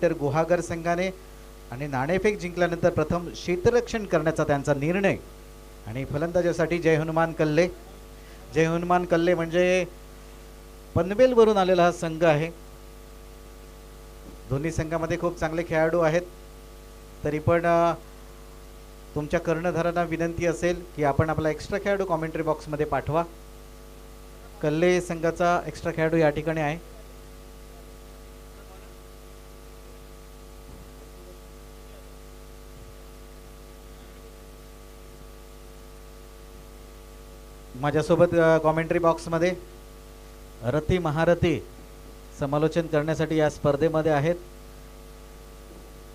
तर गुहागर संघाने आणि नाणेफेक जिंकल्यानंतर प्रथम क्षेत्ररक्षण करण्याचा त्यांचा निर्णय आणि फलंदाजासाठी जय हनुमान कल्ले. जय हनुमान कल्ले म्हणजे पनवेलवरून आलेला हा संघ आहे. दोन्ही संघामध्ये खूप चांगले खेळाडू आहेत. तरी पण तुमच्या कर्णधारांना विनंती असेल की आपण आपला एक्स्ट्रा खेळाडू कॉमेंट्री बॉक्समध्ये पाठवा. कल्ले संघाचा एक्स्ट्रा खेळाडू या ठिकाणी आहे. माझ्यासोबत कॉमेंट्री बॉक्समध्ये रती महारथी समालोचन करण्यासाठी या स्पर्धेमध्ये आहेत.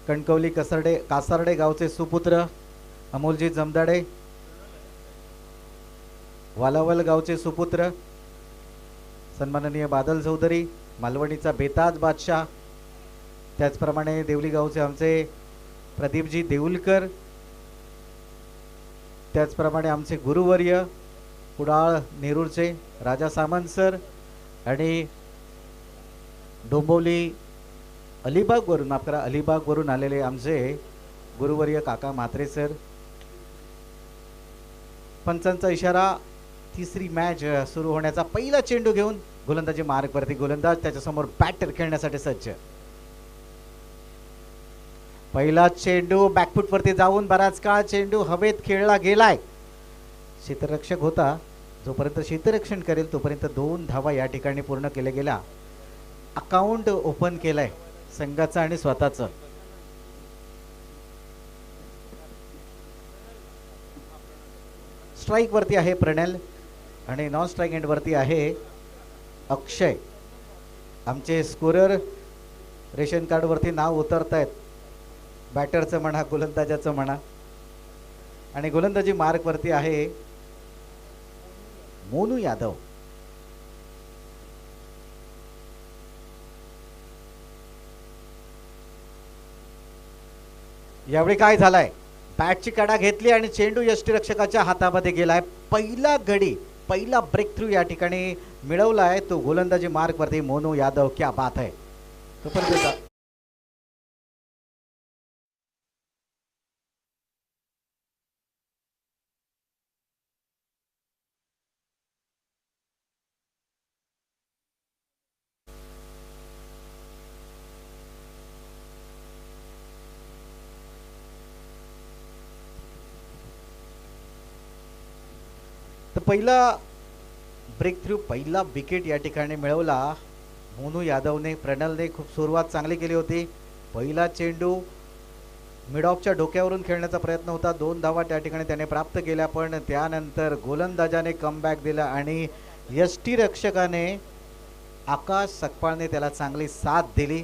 कणकवली कासारडे गावचे सुपुत्र अमोलजी जमदाडे, वालावल गावचे सुपुत्र सन्माननीय बादल चौधरी, मालवणीचा बेताज बादशाह, त्याचप्रमाणे देवली गावचे आमचे प्रदीपजी देऊलकर, त्याचप्रमाणे आमचे गुरुवर्य कुडाळ नेरूरचे राजा सामंत सर आणि डोंबिवली अलिबागवरून अलिबागवरून आलेले आमचे गुरुवर्य काका म्हात्रे सर. पंचांचा इशारा. तिसरी मॅच सुरू होण्याचा. पहिला चेंडू घेऊन गोलंदाजी मार्गवरती. गोलंदाज त्याच्यासमोर बॅटर खेळण्यासाठी सज्ज. पहिला चेंडू बॅकफुटवरती जाऊन बराच काळ चेंडू हवेत खेळला गेलाय. क्षेत्ररक्षक होता. जोपर्यंत क्षेत्ररक्षण करेल तोपर्यंत 2 धावा या ठिकाणी पूर्ण केल्या गेल्या. अकाउंट ओपन केलाय संघाचा आणि स्वतःचं. स्ट्राईक वरती आहे प्रणल आणि नॉन स्ट्राईक एंड वरती आहे अक्षय. आमचे स्कोरर रेशन कार्ड वरती नाव उतरतायत. बॅटरचं म्हणा गोलंदाजाचं म्हणा. आणि गोलंदाजी मार्क वरती आहे मोनू यादव. यावेळी काय झालाय, बॅटची कडा घेतली आणि चेंडू यष्टीरक्षकाच्या हातामध्ये गेलाय. पहिला पहिला ब्रेक थ्रू या ठिकाणी मिळवलाय तो गोलंदाजी मार्क वरती मोनू यादव. क्या बात है. तोपर्यंत पहिला ब्रेक थ्रू, पहिला विकेट या ठिकाणी मिळवला मोनू यादवने. प्रणलने खूप सुरुवात चांगली केली होती. पहिला चेंडू मिड ऑफच्या डोक्यावरून खेळण्याचा प्रयत्न होता. 2 धावा त्या ठिकाणी त्याने प्राप्त केल्या. पण त्यानंतर गोलंदाजाने कमबॅक दिला आणि यष्टीरक्षकाने आकाश सकपाळने त्याला चांगली साथ दिली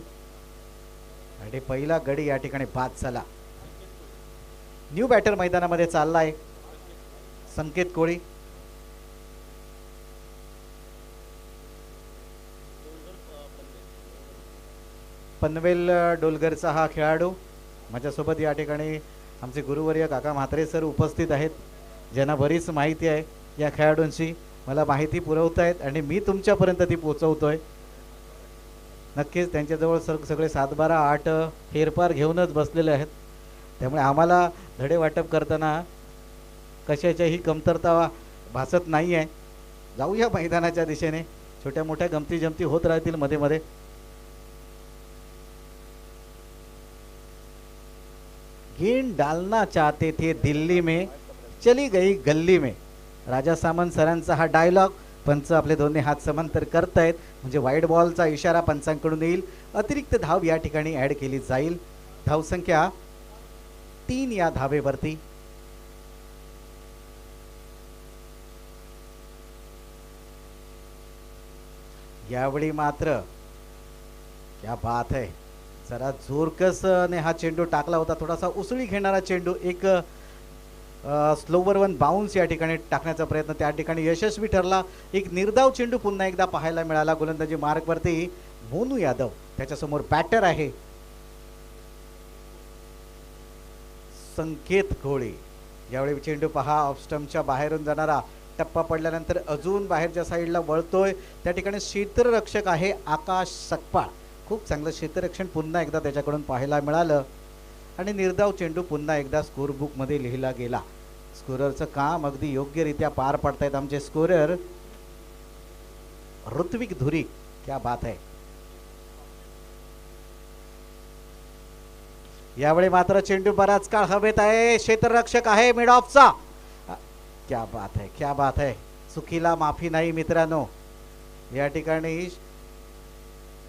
आणि पहिला गडी या ठिकाणी बाद झाला. न्यू बॅटर मैदानामध्ये चाललाय संकेत कोळी. पनवेल डोलगरचा हा खेळाडू. माझ्यासोबत या ठिकाणी आमचे गुरुवर्य काका म्हात्रे सर उपस्थित आहेत, ज्यांना बरीच माहिती आहे या खेळाडूंची. मला माहिती पुरवतायत आणि मी तुमच्यापर्यंत ती पोचवतोय. नक्कीच त्यांच्याजवळ सगळे 7-12-8 फेरफार घेऊनच बसलेले आहेत. त्यामुळे आम्हाला धडे वाटप करताना कशाच्याही कमतरता भासत नाही आहे. जाऊया मैदानाच्या दिशेने. छोट्या मोठ्या गमती जमती होत राहतील मध्ये मध्ये. गेंद डालना चाहते थे दिल्ली में, चली गई गल्ली में. राजा सामंत सरांचा हा डायलॉग. पंच आपले दोन्ही हात समांतर करतायत म्हणजे वाईड बॉलचा इशारा पंचांकडून येईल. अतिरिक्त धाव या ठिकाणी ऍड केली जाईल. धावसंख्या 3 या धावेवरती. यावेळी मात्र क्या बात है, जरा जोरकसने हा चेंडू टाकला होता. थोडासा उसळी घेणारा चेंडू. एक स्लोवर वन बाउन्स या ठिकाणी टाकण्याचा प्रयत्न त्या ठिकाणी यशस्वी ठरला. एक निर्धाव चेंडू पुन्हा एकदा पाहायला मिळाला. गोलंदाजी मार्कवरती मोनू यादव. त्याच्यासमोर बॅटर आहे संकेत कोळी. यावेळी चेंडू पहा ऑफ स्टंपच्या बाहेरून जाणारा. टप्पा पडल्यानंतर अजून बाहेरच्या साईडला वळतोय. त्या ठिकाणी क्षेत्ररक्षक आहे आकाश सकपाळ. खूप चांगलं क्षेत्ररक्षण पुन्हा एकदा त्याच्याकडून पाहायला मिळालं आणि निर्धाव चेंडू पुन्हा एकदा स्कोर बुकमध्ये लिहिला गेला. स्कोररचं काम अगदी योग्यरित्या पार पाडतायत आमचे स्कोरर ऋत्विक धुरी. क्या बात आहे. यावेळी मात्र चेंडू बराच काळ हवेत आहे. क्षेत्ररक्षक आहे मिड ऑफचा. क्या बात आहे, क्या बात आहे. चुकीला माफी नाही मित्रांनो. या ठिकाणी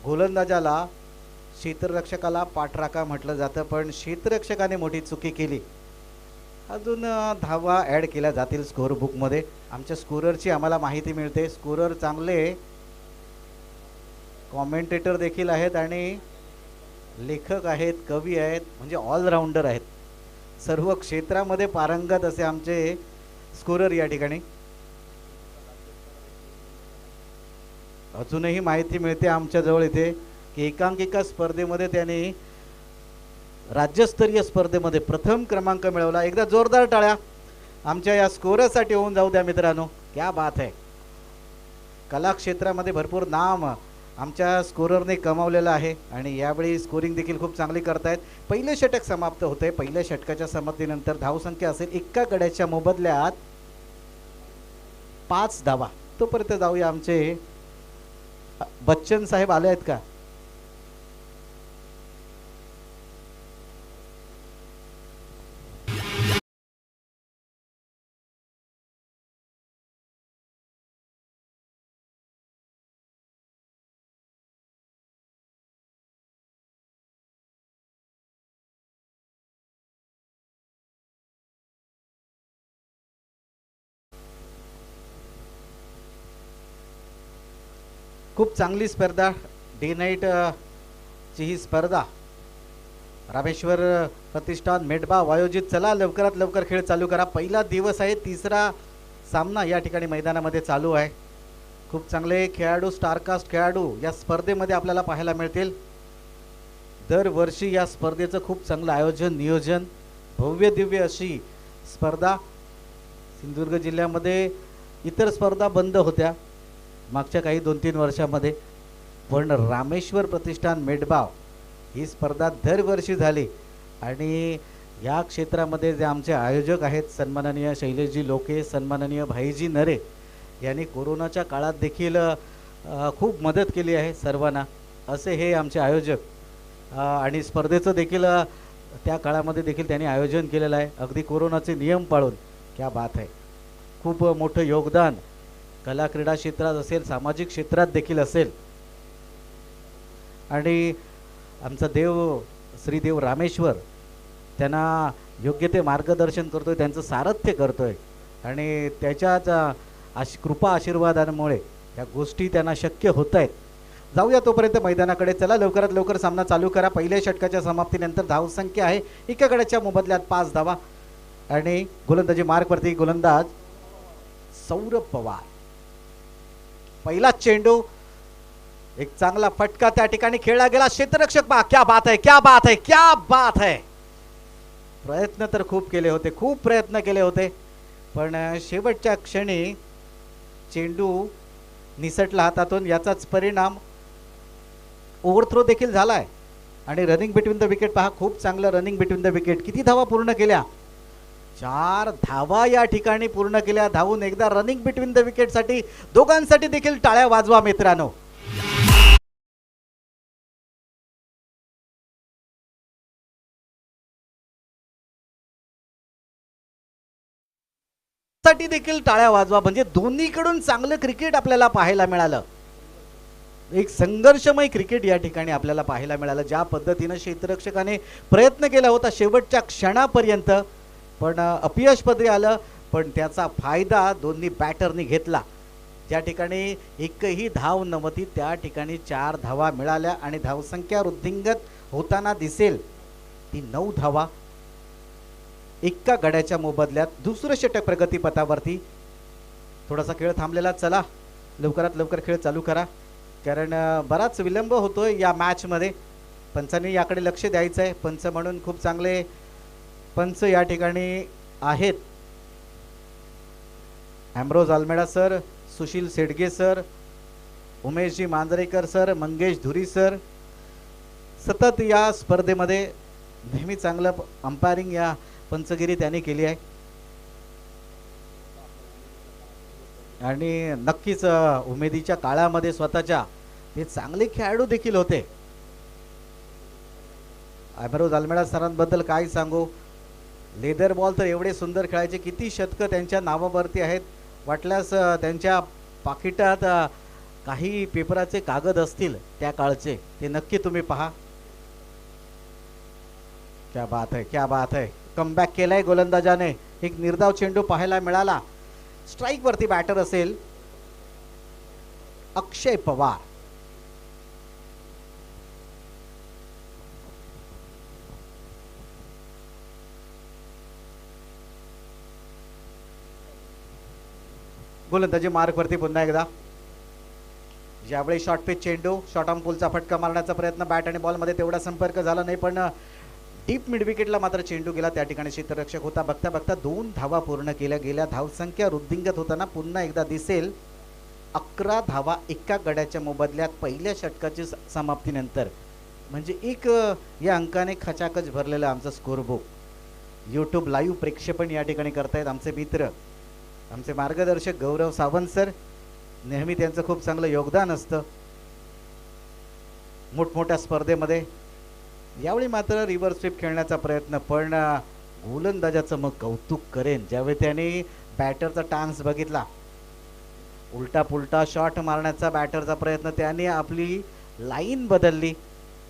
गोलंदाजाला क्षेत्ररक्षकाला पाठराखा म्हटलं जातं, पण क्षेत्ररक्षकाने मोठी चुकी केली. अजून धावा ॲड केल्या जातील स्कोर बुकमध्ये. आमच्या स्कोररची आम्हाला माहिती मिळते. स्कोरर चांगले कॉमेंटेटर देखील आहेत आणि लेखक आहेत, कवी आहेत, म्हणजे ऑलराऊंडर आहेत. सर्व क्षेत्रामध्ये पारंगत असे आमचे स्कोरर या ठिकाणी. अजूनही माहिती मिळते आमच्याजवळ इथे की एकांकिका स्पर्धेमध्ये त्यांनी राज्यस्तरीय स्पर्धेमध्ये प्रथम क्रमांक मिळवला. एकदा जोरदार टाळ्या आमच्या या स्कोररसाठी होऊन जाऊ द्या मित्रांनो. क्या बात आहे. कला क्षेत्रामध्ये भरपूर नाम आमच्या स्कोररने कमावलेलं आहे आणि यावेळी स्कोरिंग देखील खूप चांगली करतायत. पहिले षटक समाप्त होते. पहिल्या षटकाच्या समाप्तीनंतर धावसंख्या असेल एका गड्याच्या मोबदल्यात 5 धावा. तोपर्यंत जाऊया. आमचे बच्चन साहेब आले आहेत का? खूप चांगली स्पर्धा. डे नाईट ची ही स्पर्धा रामेश्वर प्रतिष्ठान मेडबाव आयोजित. चला लवकरात लवकर खेळ चालू करा. पहिला दिवस आहे. तिसरा सामना या ठिकाणी मैदानामध्ये चालू आहे. खूप चांगले खेळाडू, स्टारकास्ट खेळाडू या स्पर्धेमध्ये आपल्याला पाहायला मिळतील. दरवर्षी या स्पर्धेचं खूप चांगलं आयोजन, नियोजन, भव्य दिव्य अशी स्पर्धा. सिंधुदुर्ग जिल्ह्यामध्ये इतर स्पर्धा बंद होत्या मागच्या काही 2-3 वर्षामध्ये, पण रामेश्वर प्रतिष्ठान मेडबाव ही स्पर्धा दरवर्षी झाली. आणि या क्षेत्रामध्ये जे आमचे आयोजक आहेत सन्माननीय शैलेशजी लोके, सन्माननीय भाईजी नरे यांनी कोरोनाच्या काळात देखील खूप मदत केली आहे सर्वांना. असे हे आमचे आयोजक आणि स्पर्धेचं देखील त्या काळामध्ये देखील त्यांनी आयोजन केलेलं आहे अगदी कोरोनाचे नियम पाळून. क्या बात आहे. खूप मोठं योगदान कला क्रीडा क्षेत्रात असेल, सामाजिक क्षेत्रात देखील असेल. आणि आमचा देव श्रीदेव रामेश्वर त्यांना योग्य ते मार्गदर्शन करतोय, त्यांचं सारथ्य करतोय आणि त्याच्याच कृपा आशीर्वादामुळे या गोष्टी त्यांना शक्य होत आहेत. जाऊया तोपर्यंत मैदानाकडे. चला लवकरात लवकर सामना चालू करा. पहिल्या षटकाच्या समाप्तीनंतर धावसंख्या आहे एका गड्याच्या मोबदल्यात 5 धावा. आणि गोलंदाजी मार्कवरती गोलंदाज सौरभ पवार. पहिला चेंडू, एक चांगला फटका त्या ठिकाणी खेळला गेला. क्षेत्ररक्षक पहा. क्या बात आहे, क्या बात आहे, क्या बात आहे. प्रयत्न तर खूप केले होते, खूप प्रयत्न केले होते, पण शेवटच्या क्षणी चेंडू निसटला हातातून. याचाच परिणाम ओव्हरथ्रो देखील झालाय. आणि रनिंग बिटवीन द विकेट पहा. खूप चांगलं रनिंग बिटवीन द विकेट. किती धावा पूर्ण केल्या? 4 धावा या ठिकाणी पूर्ण केल्या. धावून एकदा रनिंग बिटवीन द विकेट साठी दोघांसाठी देखील टाळ्या वाजवा मित्रांनो. साठी देखील टाळ्या वाजवा. म्हणजे दोन्हीकडून चांगलं क्रिकेट आपल्याला पाहायला मिळालं. एक संघर्षमय क्रिकेट या ठिकाणी आपल्याला पाहायला मिळालं. ज्या पद्धतीने क्षेत्ररक्षकाने प्रयत्न केला होता शेवटच्या क्षणापर्यंत, पण अपयशपदरी आलं, पण त्याचा फायदा दोन्ही बॅटरनी घेतला. ज्या ठिकाणी एकही धाव नव्हती त्या ठिकाणी 4 धावा मिळाल्या आणि धावसंख्या वृद्धिंगत होताना दिसेल ती 9 धावा एका गड्याच्या मोबदल्यात. दुसरं षटक प्रगतीपथावरती. थोडासा खेळ थांबलेला. चला लवकरात लवकर खेळ चालू करा, कारण बराच विलंब होतोय या मॅचमध्ये. पंचांनी याकडे लक्ष द्यायचं आहे. पंच म्हणून खूप चांगले पंच या ठिकाणी आहेत. Ambrose Almeida sir, Sushil Sedge sir, Umeshji Manjrekar sir, Mangesh Dhuri sir, सतत या स्पर्धेमध्ये नेहमी चांगलं अंपायरिंग या पंचगिरी त्यांनी केली आहे आणि नक्कीच उमेदीच्या काळामध्ये स्वतःच्या ते चांगले खेळाडू देखील होते. अमरोज अल्मेडा सरांबद्दल काय सांगू, लेदर बॉल तर एवढे सुंदर खेळायचे, किती शतकं त्यांच्या नावावरती आहेत. वाटल्यास त्यांच्या पाकिटात काही पेपराचे कागद असतील त्या काळचे, ते नक्की तुम्ही पहा. क्या बात है, क्या बात है. कमबॅक केलाय गोलंदाजाने. एक निर्धाव चेंडू पाहायला मिळाला. स्ट्राइक वरती बॅटर असेल अक्षय पवार. गोलंदाजी मार्क वरती पुन्हा एकदा. ज्यावेळी शॉर्ट पिच चेंडू, शॉर्ट आर्म पुलचा फटका मारण्याचा प्रयत्न, बॅट आणि बॉल मध्ये तेवढा संपर्क झाला नाही, पण डीप मिड विकेटला मात्र चेंडू गेला. त्या ठिकाणी क्षेत्ररक्षक होता. बघता बघता 2 धावा पूर्ण केल्या गेल्या. धावसंख्या वृद्धिंगत होताना पुन्हा एकदा दिसेल. 11 धावा एका गड्याच्या मोबदल्यात पहिल्या षटकाची समाप्तीनंतर. म्हणजे एक या अंकाने खचाखच भरलेलं आमचं स्कोरबुक. यूट्यूब लाईव्ह प्रेक्षेपण या ठिकाणी करतायत आमचे मित्र, आमचे मार्गदर्शक गौरव सावंत सर. नेहमी त्यांचं खूप चांगलं योगदान असतं मोठमोठ्या स्पर्धेमध्ये. यावेळी मात्र रिव्हर्स स्वीप खेळण्याचा प्रयत्न, पण गोलंदाजाचं मग कौतुक करेन ज्यावेळी त्याने बॅटरचा टान्स बघितला. उलटा पुलटा शॉट मारण्याचा बॅटरचा प्रयत्न, त्याने आपली लाईन बदलली,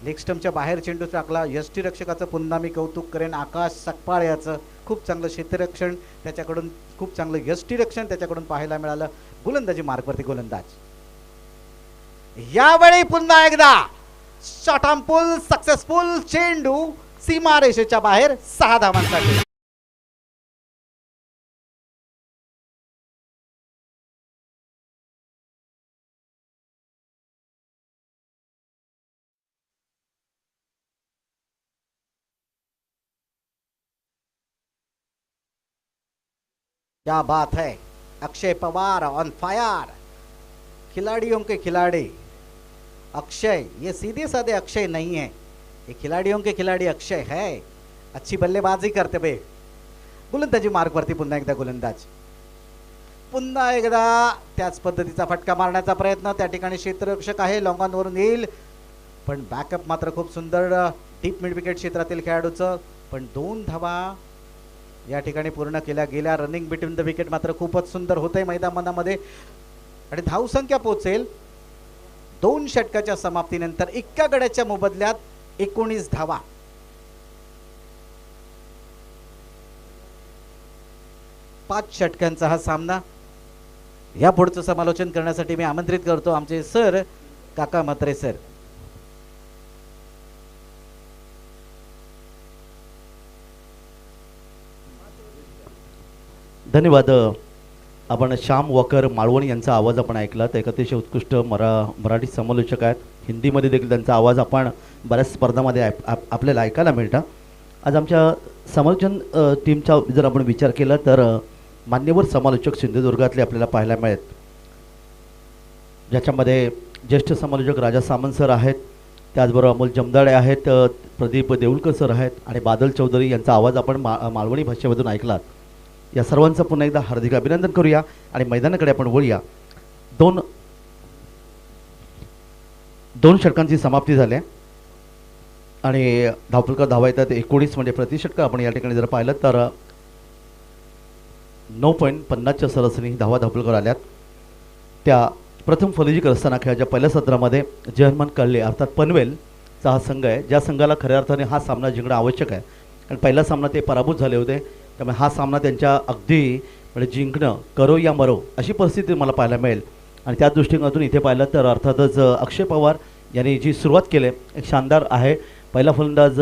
लेग स्टंपच्या बाहेर चेंडू टाकला. यष्टीरक्षकाचं पुन्हा मी कौतुक करेन. आकाश सकपाळ याचं खूप चांगलं क्षेत्ररक्षण त्याच्याकडून, खूप चांगलं यष्टीरक्षण त्याच्याकडून पाहायला मिळालं. गोलंदाजी मार्कवरती गोलंदाज. यावेळी पुन्हा एकदा शॉट आर्म पुल सक्सेसफुल. चेंडू सीमारेषेच्या बाहेर 6 धावांसाठी. क्या बात है, अक्षय पवार ऑन फायर. खिलाड़ियों के खिलाड़ी अक्षय, ये सीधे साधे अक्षय नहीं है, ये खिलाड़ियों के खिलाड़ी अक्षय है. अच्छी बल्लेबाजी करते बे. गोलंदाजी मार्कवरती पुन्हा एकदा गोलंदाज. पुन्हा एकदा त्याच पद्धतीचा फटका मारण्याचा प्रयत्न. त्या ठिकाणी क्षेत्ररक्षक आहे, लॉंग ऑन वरून येईल, पण बॅकअप मात्र खूप सुंदर डीप मिड विकेट क्षेत्रातील खेळाडूचं. पण 2 धावा या ठिकाणी पूर्ण केल्या गेल्या. रनिंग बिटवीन द विकेट मात्र खूपच सुंदर होतंय मैदानामध्ये आणि धावसंख्या पोहोचेल 2 षटकाच्या समाप्तीनंतर एका गड्याच्या मोबदल्यात 19 धावा. पाच षटकांचा हा सामना. या पुढचं समालोचन करण्यासाठी मी आमंत्रित करतो आमचे सर काका म्हात्रे सर. धन्यवाद. आपण श्याम वॉकर माळवणी यांचा आवाज आपण ऐकला. ते एक अतिशय उत्कृष्ट मराठी समालोचक आहेत. हिंदीमध्ये देखील त्यांचा आवाज आपण बऱ्याच स्पर्धामध्ये आपल्याला ऐकायला मिळतं. आज आमच्या समालोचन टीमचा जर आपण विचार केला तर मान्यवर समालोचक सिंधुदुर्गातले आपल्याला पाहायला मिळत, ज्याच्यामध्ये ज्येष्ठ समालोचक राजा सामंत सर आहेत, त्याचबरोबर अमोल जमदाडे आहेत, प्रदीप देऊळकर सर आहेत आणि बादल चौधरी यांचा आवाज आपण मालवणी भाषेमधून ऐकलात. या सर्वांचं पुन्हा एकदा हार्दिक अभिनंदन करूया आणि मैदानाकडे आपण वळूया. दोन षटकांची समाप्ती झाली आणि धावफलकावर धावा येतात 19. म्हणजे प्रतिषटक आपण या ठिकाणी जर पाहिलं तर 9.50च्या सरासरी धावा धावफलकावर आल्यात. त्या प्रथम फलंदाजी असताना खेळाच्या पहिल्या सत्रामध्ये जर्मन कळले अर्थात पनवेलचा हा संघ आहे, ज्या संघाला खऱ्या अर्थाने हा सामना जिंकणं आवश्यक आहे. कारण पहिला सामना ते पराभूत झाले होते, त्यामुळे हा सामना त्यांच्या अगदी म्हणजे जिंकणं करो या मरो अशी परिस्थिती मला पाहायला मिळेल. आणि त्या दृष्टिकोनातून इथे पाहिलं तर अर्थातच अक्षय पवार यांनी जी सुरुवात केली एक शानदार आहे. पहिला फलंदाज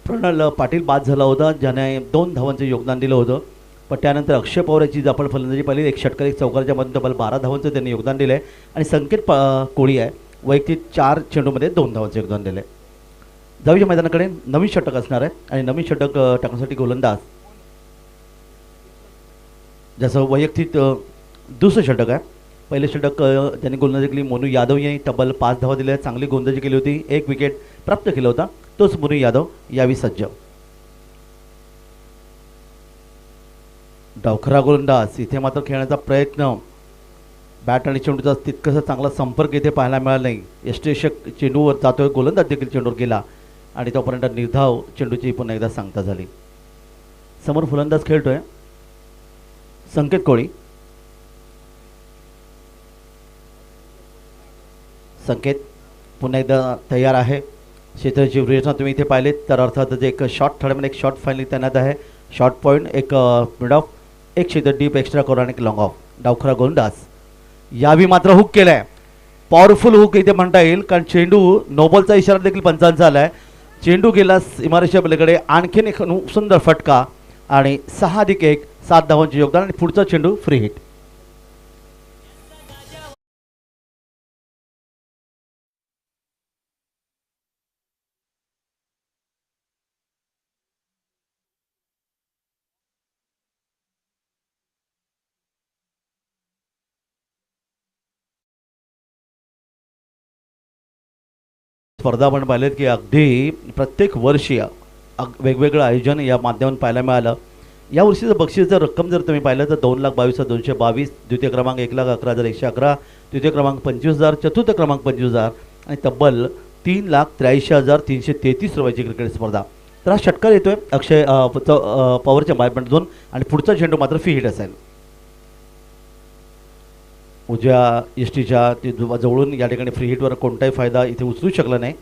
प्रणल पाटील बाद झाला होता, ज्याने 2 धावांचं योगदान दिलं होतं. पण त्यानंतर अक्षय पवार याची जर आपण फलंदाजी पाहिली 1 षटकार 1 चौकाराच्या मधून तब्बल 12 धावांचं त्यांनी योगदान दिलं आहे. आणि संकेत कोळी आहे, वैयक्तिक 4 चेंडूमध्ये 2 धावांचं योगदान दिलं आहे. जाऊया मैदानाकडे. नवीन षटक असणार आहे आणि नवीन षटक टाकण्यासाठी गोलंदाज ज्याचं वैयक्तिक दुसरं षटक आहे पहिले षटक त्यांनी गोलंदाजी केली. मोनू यादव यांनी तब्बल 5 धावा दिल्या. चांगली गोलंदाजी केली होती. 1 विकेट प्राप्त केला होता. तोच मोनू यादव यावी सज्ज. डावखरा गोलंदाज इथे मात्र खेळण्याचा प्रयत्न. बॅट आणि चेंडूचा तितकंसा चांगला संपर्क इथे पाहायला मिळाला नाही. यष्टिरक्षक चेंडूवर जातोय. गोलंदाज देखील चेंडूवर गेला आणि तोपर्यंत निर्धाव चेंडूची पुन्हा एकदा सांगता झाली. समोर फलंदाज खेळतोय संकेत कोळी. संकेत पुन्हा एकदा तयार आहे. क्षेत्राची रचना तुम्ही इथे पाहिलेत तर अर्थातच एक शॉर्ट थर्डमध्ये एक शॉर्ट फायनली तैनात आहे. शॉर्ट पॉईंट, एक मिड ऑफ, एक क्षेत्र डीप एक्स्ट्रा कॉर्नर आणि एक लॉंग ऑफ. डावखरा गोलंदाज यावी मात्र हुक केलाय. पॉवरफुल हुक इथे म्हणता येईल कारण चेंडू नोबॉलचा इशारा देखील पंचांचा आलाय. चेंडू गेला इमारतीच्या पलीकडे. आणखीन एक सुंदर फटका आणि 6+1 7 धावांचे योगदान आणि पुढचा चेंडू फ्री हिट. स्पर्धा आपण पाहिलेत की अगदी प्रत्येक वर्षी वेगवेगळं आयोजन या माध्यमातून पाहायला मिळालं. यावर्षीचं बक्षीसचं रक्कम जर तुम्ही पाहिलं तर 2,22,222, द्वितीय क्रमांक 1,11,111, तृतीय क्रमांक 25,000, चतुर्थ क्रमांक 25,000 आणि तब्बल 3,83,333 रुपयाची क्रिकेट स्पर्धा. तर हा षटकार येतोय अक्षय पॉवरच्या बॅटमॅनमधून आणि पुढचा चेंडू मात्र फ्री हिट असेल. उजव्या यष्टीच्या जवळून या ठिकाणी फ्री हिटवर कोणताही फायदा इथे उचलू शकला नाही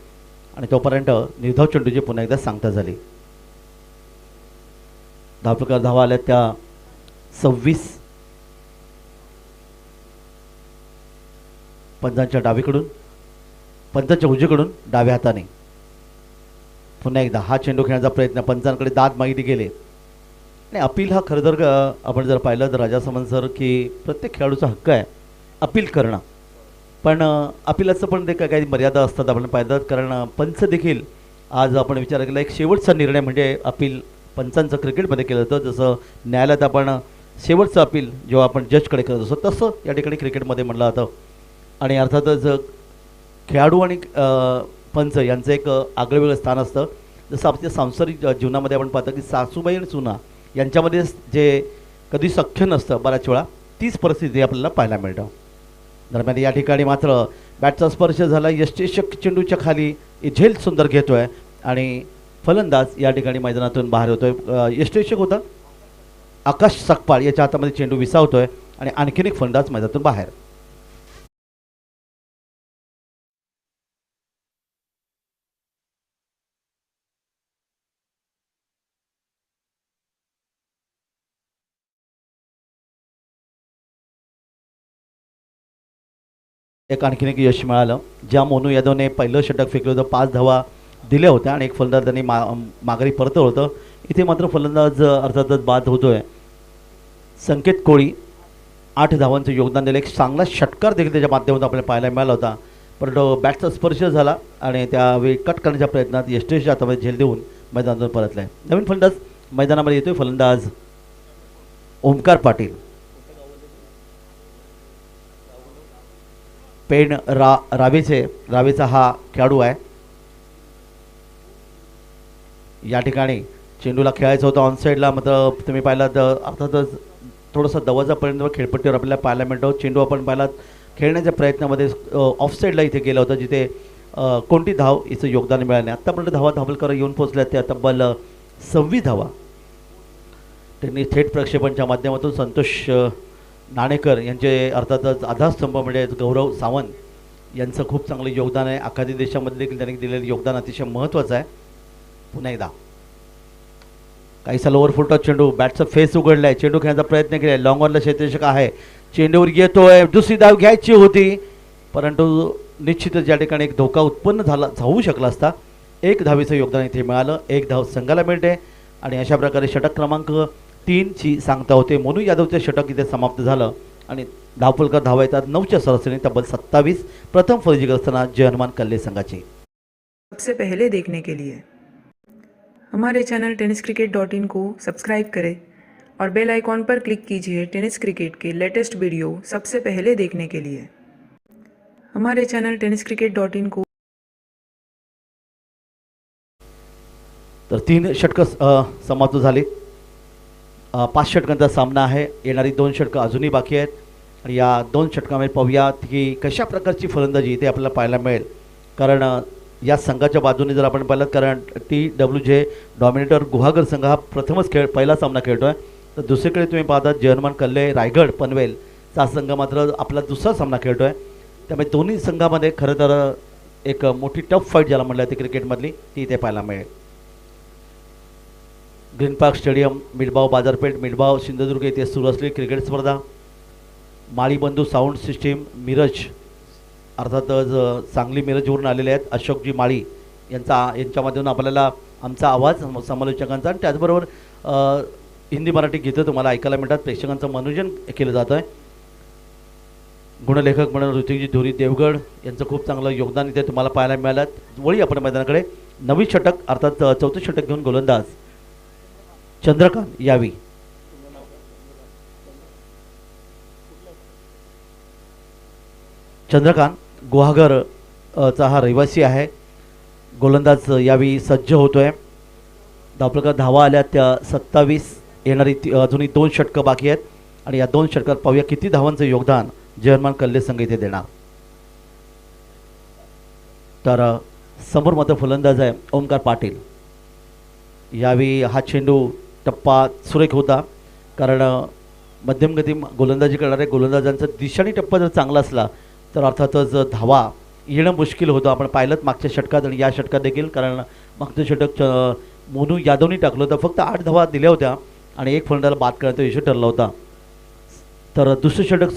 आणि तोपर्यंत निर्धाव चेंडूची पुन्हा एकदा सांगता झाली. धावफलकावर धावा आल्या त्या 26. पंचांच्या डावीकडून, पंचांच्या उजवीकडून डाव्या हाताने पुन्हा एकदा हा चेंडू खेळण्याचा प्रयत्न. पंचांकडे दाद मागितली गेले आणि अपील हा खरं तर आपण जर पाहिलं तर राजा सामंत सर की प्रत्येक खेळाडूचा हक्क आहे अपील करणं, पण अपीलाचं पण ते काही मर्यादा असतात आपण पाहिलं. कारण पंच देखील आज आपण विचार केला एक शेवटचा निर्णय म्हणजे अपील पंचांचं क्रिकेटमध्ये केलं होतं. जसं न्यायालयात आपण शेवटचं अपील जेव्हा आपण जजकडे करत असतो तसं या ठिकाणी क्रिकेटमध्ये म्हटलं जातं. आणि अर्थातच खेळाडू आणि पंच यांचं एक आगळंवेगळं स्थान असतं. जसं आपल्या सांसारिक जीवनामध्ये आपण पाहतो की सासूबाई आणि सुना यांच्यामध्ये जे कधी सख्य नसतं बऱ्याच वेळा तीच परिस्थिती आपल्याला पाहायला मिळतं. दरम्यान या ठिकाणी मात्र बॅटचा स्पर्श झाला. यष्टिरक्षक चेंडूच्या खाली झेल सुंदर घेतोय आणि फलंदाज या ठिकाणी मैदानातून बाहेर होतोय. यष्टिरक्षक होता आकाश सकपाळ याच्या हातामध्ये चेंडू विसावतोय आणि आणखीन एक फलंदाज मैदानातून बाहेर. एक आणखीन एक यश मिळालं. ज्या मोनू यादवने पहिलं षटक फेकलं होतं 5 धावा दिल्या होत्या आणि एक फलंदाज त्यांनी माघारी परतवलं होतं. इथे मात्र फलंदाज अर्थातच बाद होतोय. संकेत कोळी 8 धावांचं योगदान दिलं. एक चांगला षटकार देखील त्याच्या माध्यमातून आपल्याला पाहायला मिळाला होता, परंतु बॅटचा स्पर्श झाला आणि त्यावेळी कट करण्याच्या प्रयत्नात यष्टेशच्या हातामध्ये झेल देऊन मैदानातून परतलाय. नवीन फलंदाज मैदानामध्ये येतोय फलंदाज ओमकार पाटील. पेण रावेचा हा खेळाडू आहे. या ठिकाणी चेंडूला खेळायचं होतं ऑनसाईडला, मात्र तुम्ही पाहिला तर अर्थातच थोडासा दवाचा परिणाम खेळपट्टीवर आपल्याला पाहायला मिळतो. चेंडू आपण पाहिला खेळण्याच्या प्रयत्नामध्ये ऑफसाईडला इथे गेला होता, जिथे कोणती धाव इथं योगदान मिळालं नाही. आत्तापर्यंत धावा धावलकर येऊन पोहोचल्या त्या तब्बल 26 धावा. त्यांनी थेट प्रक्षेपणच्या माध्यमातून संतोष नाणेकर यांचे अर्थातच आधारस्तंभ म्हणजे गौरव सावंत यांचं खूप चांगलं योगदान आहे. आखाती देशामध्ये देखील त्यांनी दिलेलं योगदान अतिशय महत्त्वाचं आहे. पुन्हा एकदा काहीसा लोअर फुलटॉस चेंडू, बॅटचा फेस उघडला आहे, चेंडू खेळण्याचा प्रयत्न केला आहे. लॉंग ऑनला क्षेत्ररक्षक आहे, चेंडूवर येतोय, दुसरी धाव घ्यायची होती परंतु निश्चितच या ठिकाणी एक धोका उत्पन्न होऊ शकला असता. 1 धावेचं योगदान इथे मिळालं. 1 धाव संघाला मिळते आणि अशा प्रकारे षटक क्रमांक 3ची सांगता होते. मोनू यादवचे षटक इथे समाप्त झालं आणि धावफलकावर धावा येतात 9च्या सरासरीने तब्बल 27. प्रथम फलंदाजी करताना जय हनुमान कल्ले संघाची. सबसे पहले देखने के लिए हमारे चैनल tenniscricket.in को सब्सक्राइब करें और बेल आइकॉन पर क्लिक कीजिए टेनिस क्रिकेट के लेटेस्ट वीडियो सबसे पहले देखने के लिए। हमारे चैनल tenniscricket.in को तर 3 षटकं समाप्त झाली. 5 षटकांचा सामना आहे. येणारी 2 षटकं अजूनही बाकी आहेत आणि या 2 षटकांमध्ये पाहूयात की कशा प्रकारची फलंदाजी इथे आपल्याला पाहायला मिळेल. कारण या संघाच्या बाजूने जर आपण पाहिलं, कारण TWJ डॉमिनेटर गुहागर संघ हा प्रथमच पहिला सामना खेळतो आहे. तर दुसरीकडे तुम्ही पाहता जर्मन कल्ले रायगड पनवेलचा संघ मात्र आपला दुसरा सामना खेळतो आहे. त्यामुळे दोन्ही संघामध्ये खरं तर एक मोठी टफ फाईट ज्याला म्हटलं जाते क्रिकेटमधली ती इथे पाहायला मिळेल. ग्रीन पार्क स्टेडियम, मिडबाव बाजारपेठ, मिडबाव सिंधुदुर्ग येथे सुरू असलेली क्रिकेट स्पर्धा. माळीबंधू साऊंड सिस्टीम मिरज, अर्थातच सांगली मिरजवरून आलेले आहेत अशोकजी माळी यांच्यामधून आपल्याला आमचा आवाज समालोचकांचा आणि त्याचबरोबर हिंदी मराठी गीतं तुम्हाला ऐकायला मिळतात. प्रेक्षकांचं मनोरंजन केलं जातं आहे. गुणलेखक म्हणून ऋतिकजी धुरी देवगड यांचं खूप चांगलं योगदान इथे तुम्हाला पाहायला मिळालं. वळी आपण मैदानाकडे. नवी षटक अर्थात 4थं षटक घेऊन गोलंदाज चंद्रकांत यावी. चंद्रकांत गुहागर चा हा रहिवासी आहे. गोलंदाज यावी सज्ज होतोय. धावफलकात धावा आल्या त्या 27. येणारी अजूनही 2 षटकं बाकी आहेत आणि या 2 षटकात पाहूया किती धावांचं योगदान जर्मन कल्ले संघ इथे देणार. तर समोर मात्र फलंदाज आहे ओमकार पाटील. यावी हा चेंडू टप्पा सुरेख होता, कारण मध्यम गती गोलंदाजी करणारे गोलंदाजांचा दिशाणी टप्पा जर चांगला असला तर अर्थातच धावा येणं मुश्किल होतं. आपण पाहिलं मागच्या षटकात आणि या षटकात देखील, कारण मागचं षटक मोनू यादवनी टाकलं होतं. फक्त 8 धावा दिल्या होत्या आणि एक फलंदाजाला बाद करण्याचा विषय ठरला होता. तर दुसरं षटक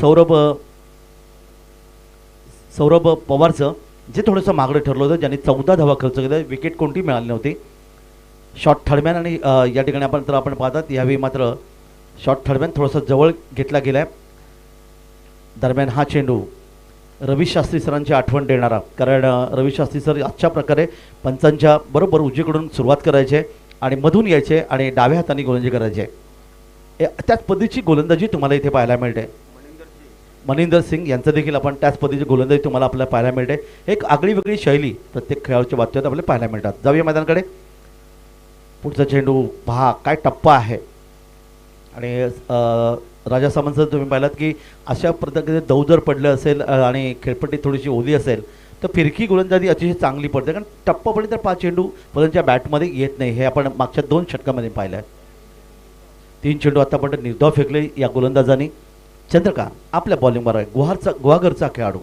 सौरभ पवारचं जे थोडंसं मागडं ठरलं होतं, ज्यांनी 14 धावा खर्च केला. विकेट कोणती मिळाली नव्हती. शॉर्ट थर्डमॅन आणि या ठिकाणी आपण पाहतात यावेळी मात्र शॉर्ट थर्डमॅन थोडासा जवळ घेतला गेला आहे. दरम्यान हा चेंडू रवी शास्त्री सरांची आठवण देणारा, कारण रवी शास्त्री सर अशा प्रकारे पंचांच्या बरोबर उजवीकडून सुरुवात करायचे आणि मधून यायचे आणि डाव्या हाताने गोलंदाजी करायचे. त्याच पद्धतीची गोलंदाजी तुम्हाला इथे पाहायला मिळते. मनिंदर सिंग यांचं देखील आपण त्याच पद्धतीची गोलंदाजी तुम्हाला आपल्याला पाहायला मिळते. एक आगळी वेगळी शैली प्रत्येक खेळाडूच्या बाबतीत आपल्याला पाहायला मिळतात. जाऊया मैदानाकडे. पुढचा चेंडू पहा काय टप्पा आहे. आणि राजा सामंत सर तुम्ही पाहिलात की अशा प्रकारे दव जर पडलं असेल आणि खेळपट्टी थोडीशी ओली असेल तर फिरकी गोलंदाजी अतिशय चांगली पडते, कारण टप्पा पडली तर 5 चेंडू फलंदाजाच्या बॅटमध्ये येत नाही. हे आपण मागच्या 2 षटकामध्ये पाहिलं आहे. 3 चेंडू आतापर्यंत निर्धाव फेकले या गोलंदाजांनी. चंद्रकांत आपल्या बॉलिंगवर आहे. गुहागरचा खेळाडू.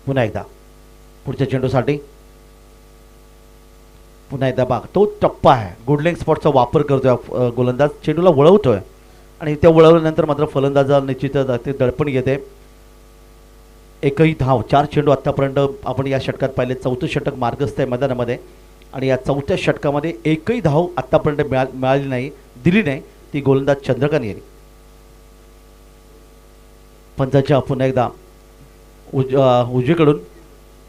पुन्हा एकदा पुढच्या चेंडूसाठी पुन्हा एकदा बाग तो टप्पा आहे. गुड लेग स्पॉटचा वापर करतोय गोलंदाज. चेंडूला वळवतोय आणि त्या वळवल्यानंतर मात्र फलंदाजाला निश्चितच ते दडपण येते. एकही धाव. 4 चेंडू आत्तापर्यंत आपण या षटकात पाहिले. 4थं षटक मार्गस्थ आहे मैदानामध्ये आणि या 4थ्या षटकामध्ये एकही धाव आत्तापर्यंत मिळाली नाही, दिली नाही. ती गोलंदाज चंद्रकांत यांनी. पंचाच्या पुन्हा एकदा उजवीकडून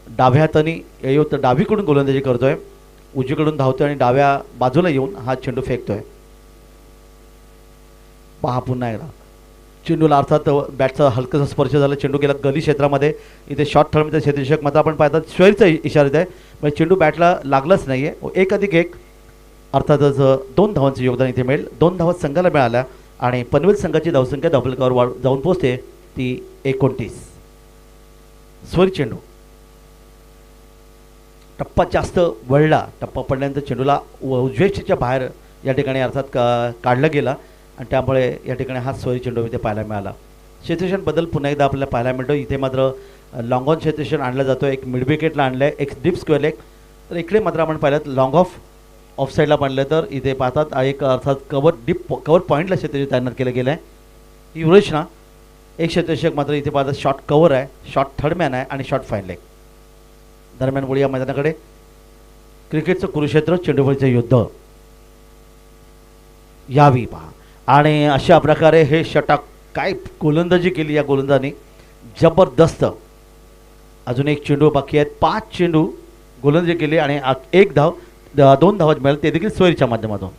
डाव्या हाताने येऊ तर डावीकडून गोलंदाजी करतोय. उजवीकडून धावतोय आणि डाव्या बाजूला येऊन हा चेंडू फेकतोय. पहा पुन्हा एकदा चेंडूला अर्थात बॅटचा हलकासा स्पर्श झाला. चेंडू गेला गली क्षेत्रामध्ये. इथे शॉर्ट थर्डमध्ये क्षेत्ररक्षक मात्र आपण पाहतात स्क्वेअरचा इशारा आहे, म्हणजे चेंडू बॅटला लागलाच नाही आहे. 1+1 अर्थातच 2 धावांचं योगदान इथे मिळेल. 2 धावा संघाला मिळाल्या आणि पनवेल संघाची धावसंख्या धावफलकावर जाऊन पोहोचते ती 29. स्वर चेंडू टप्पा जास्त वळला. टप्पा पडल्यानंतर चेंडूला उजवेच्या बाहेर या ठिकाणी अर्थात काढला गेला आणि त्यामुळे या ठिकाणी हा सोयी चेंडू इथे पाहायला मिळाला. क्षेत्ररक्षण बदल पुन्हा एकदा आपल्याला पाहायला मिळतो. इथे मात्र लॉंग ऑन क्षेत्ररक्षण आणलं जातो. एक मिड विकेटला आणलं आहे, एक डीप स्क्वेअर लेग. तर इकडे मात्र आपण पाहिलं लॉंग ऑफ साईडला पाडलं तर इथे पाहतात एक अर्थात कवर पॉईंटला क्षेत्ररक्षण तैनात केलं गेलं आहे. ही रचना एक क्षेत्ररक्षक मात्र इथे पाहतात शॉर्ट कवर आहे, शॉर्ट थर्डमॅन आहे आणि शॉर्ट फाईन लेग. दरम्यान वळी या मैदानाकडे. क्रिकेटचं कुरुक्षेत्र, चेंडूवरचं युद्ध यावी पहा. आणि अशा प्रकारे हे षटक काय गोलंदाजी केली या गोलंदाजांनी, जबरदस्त. अजून एक चेंडू बाकी आहेत. 5 चेंडू गोलंदाजी केली आणि 1 धाव 2 धावा मिळाल्या, ते देखील सोयरीच्या माध्यमातून.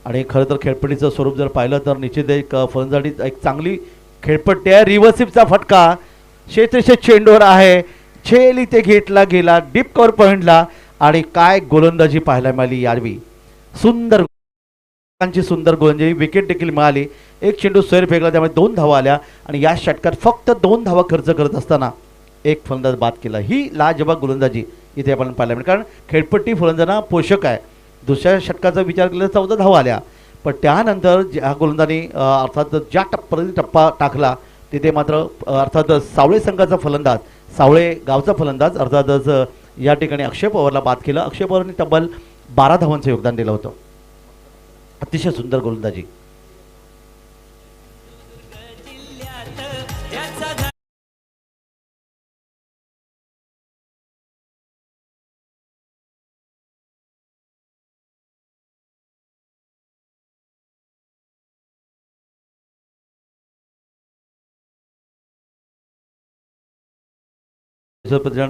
आणि खरं तर खेळपट्टीचं स्वरूप जर पाहिलं तर निश्चित एक फलंदाजी एक चांगली खेळपट्टी आहे. रिव्हर्सिव्हचा फटका क्षेत्ररक्षक चेंडूवर आहे, झेल इथे घेतला गेला डीप कव्हर पॉईंटला आणि काय गोलंदाजी पाहायला मिळाली यावेळी. सुंदर सुंदर गोलंदाजी, विकेट देखील मिळाली. एक चेंडू सैर फेकला त्यामुळे 2 धावा आल्या आणि या षटकात फक्त 2 धावा खर्च करत असताना एक फलंदाज बाद केला. ही लाजवाब गोलंदाजी इथे आपण पाहायला मिळेल, कारण खेळपट्टी फलंदाजांना पोषक आहे. दुसऱ्या षटकाचा विचार केला तर 14 धावा आल्या, पण त्यानंतर ज्या गोलंदाजांनी अर्थात ज्या टप्पा टाकला तिथे मात्र अर्थात सावळे संघाचा फलंदाज, सावळे गावचा फलंदाज अर्थातच या ठिकाणी अक्षय पवारला बाद केलं. अक्षय पवारने तब्बल 12 धावांचं योगदान दिलं होतं. अतिशय सुंदर गोलंदाजी.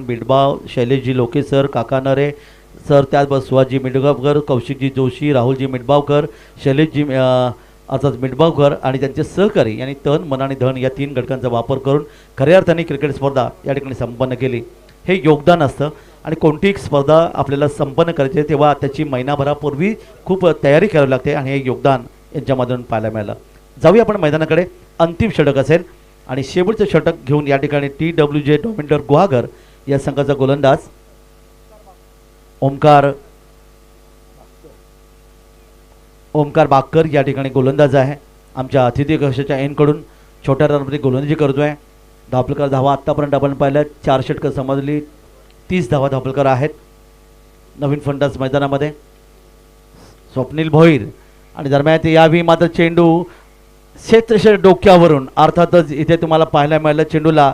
बिडबाव, शैलेशजी लोके सर, काका नरे सर, त्याचबरोबर सुहासजी मिडगावकर, कौशिकजी जोशी, राहुलजी मिडबावकर, शैलेशजी अर्थात मिडबावकर आणि त्यांचे सहकारी यांनी तन मन आणि धन या 3 घटकांचा वापर करून खऱ्या अर्थाने क्रिकेट स्पर्धा या ठिकाणी संपन्न केली. हे योगदान असतं आणि कोणतीही स्पर्धा आपल्याला संपन्न करायची तेव्हा त्याची महिनाभरापूर्वी खूप तयारी करावी लागते आणि हे योगदान यांच्यामधून पाहायला मिळालं. जाऊया आपण मैदानाकडे. अंतिम षटक असेल आणि शेवटचं षटक घेऊन या ठिकाणी TWJ डॉमिनेटर गुहागर या संघाचा गोलंदाज ओमकार बागकर या ठिकाणी गोलंदाज आहे. आमच्या अतिथी कक्षाच्या एनकडून छोट्या रनमध्ये गोलंदाजी करतोय. धावपलकर धावा आत्तापर्यंत आपण पाहिलं 4 षटकं समजली, 30 धावा धावपलकर आहेत. नवीन फलंदाज मैदानामध्ये स्वप्नील भोईर आणि दरम्यान यावेळी मात्र चेंडू क्षेत्ररक्षक डोक्यावरून अर्थातच इथे तुम्हाला पाहायला मिळालं चेंडूला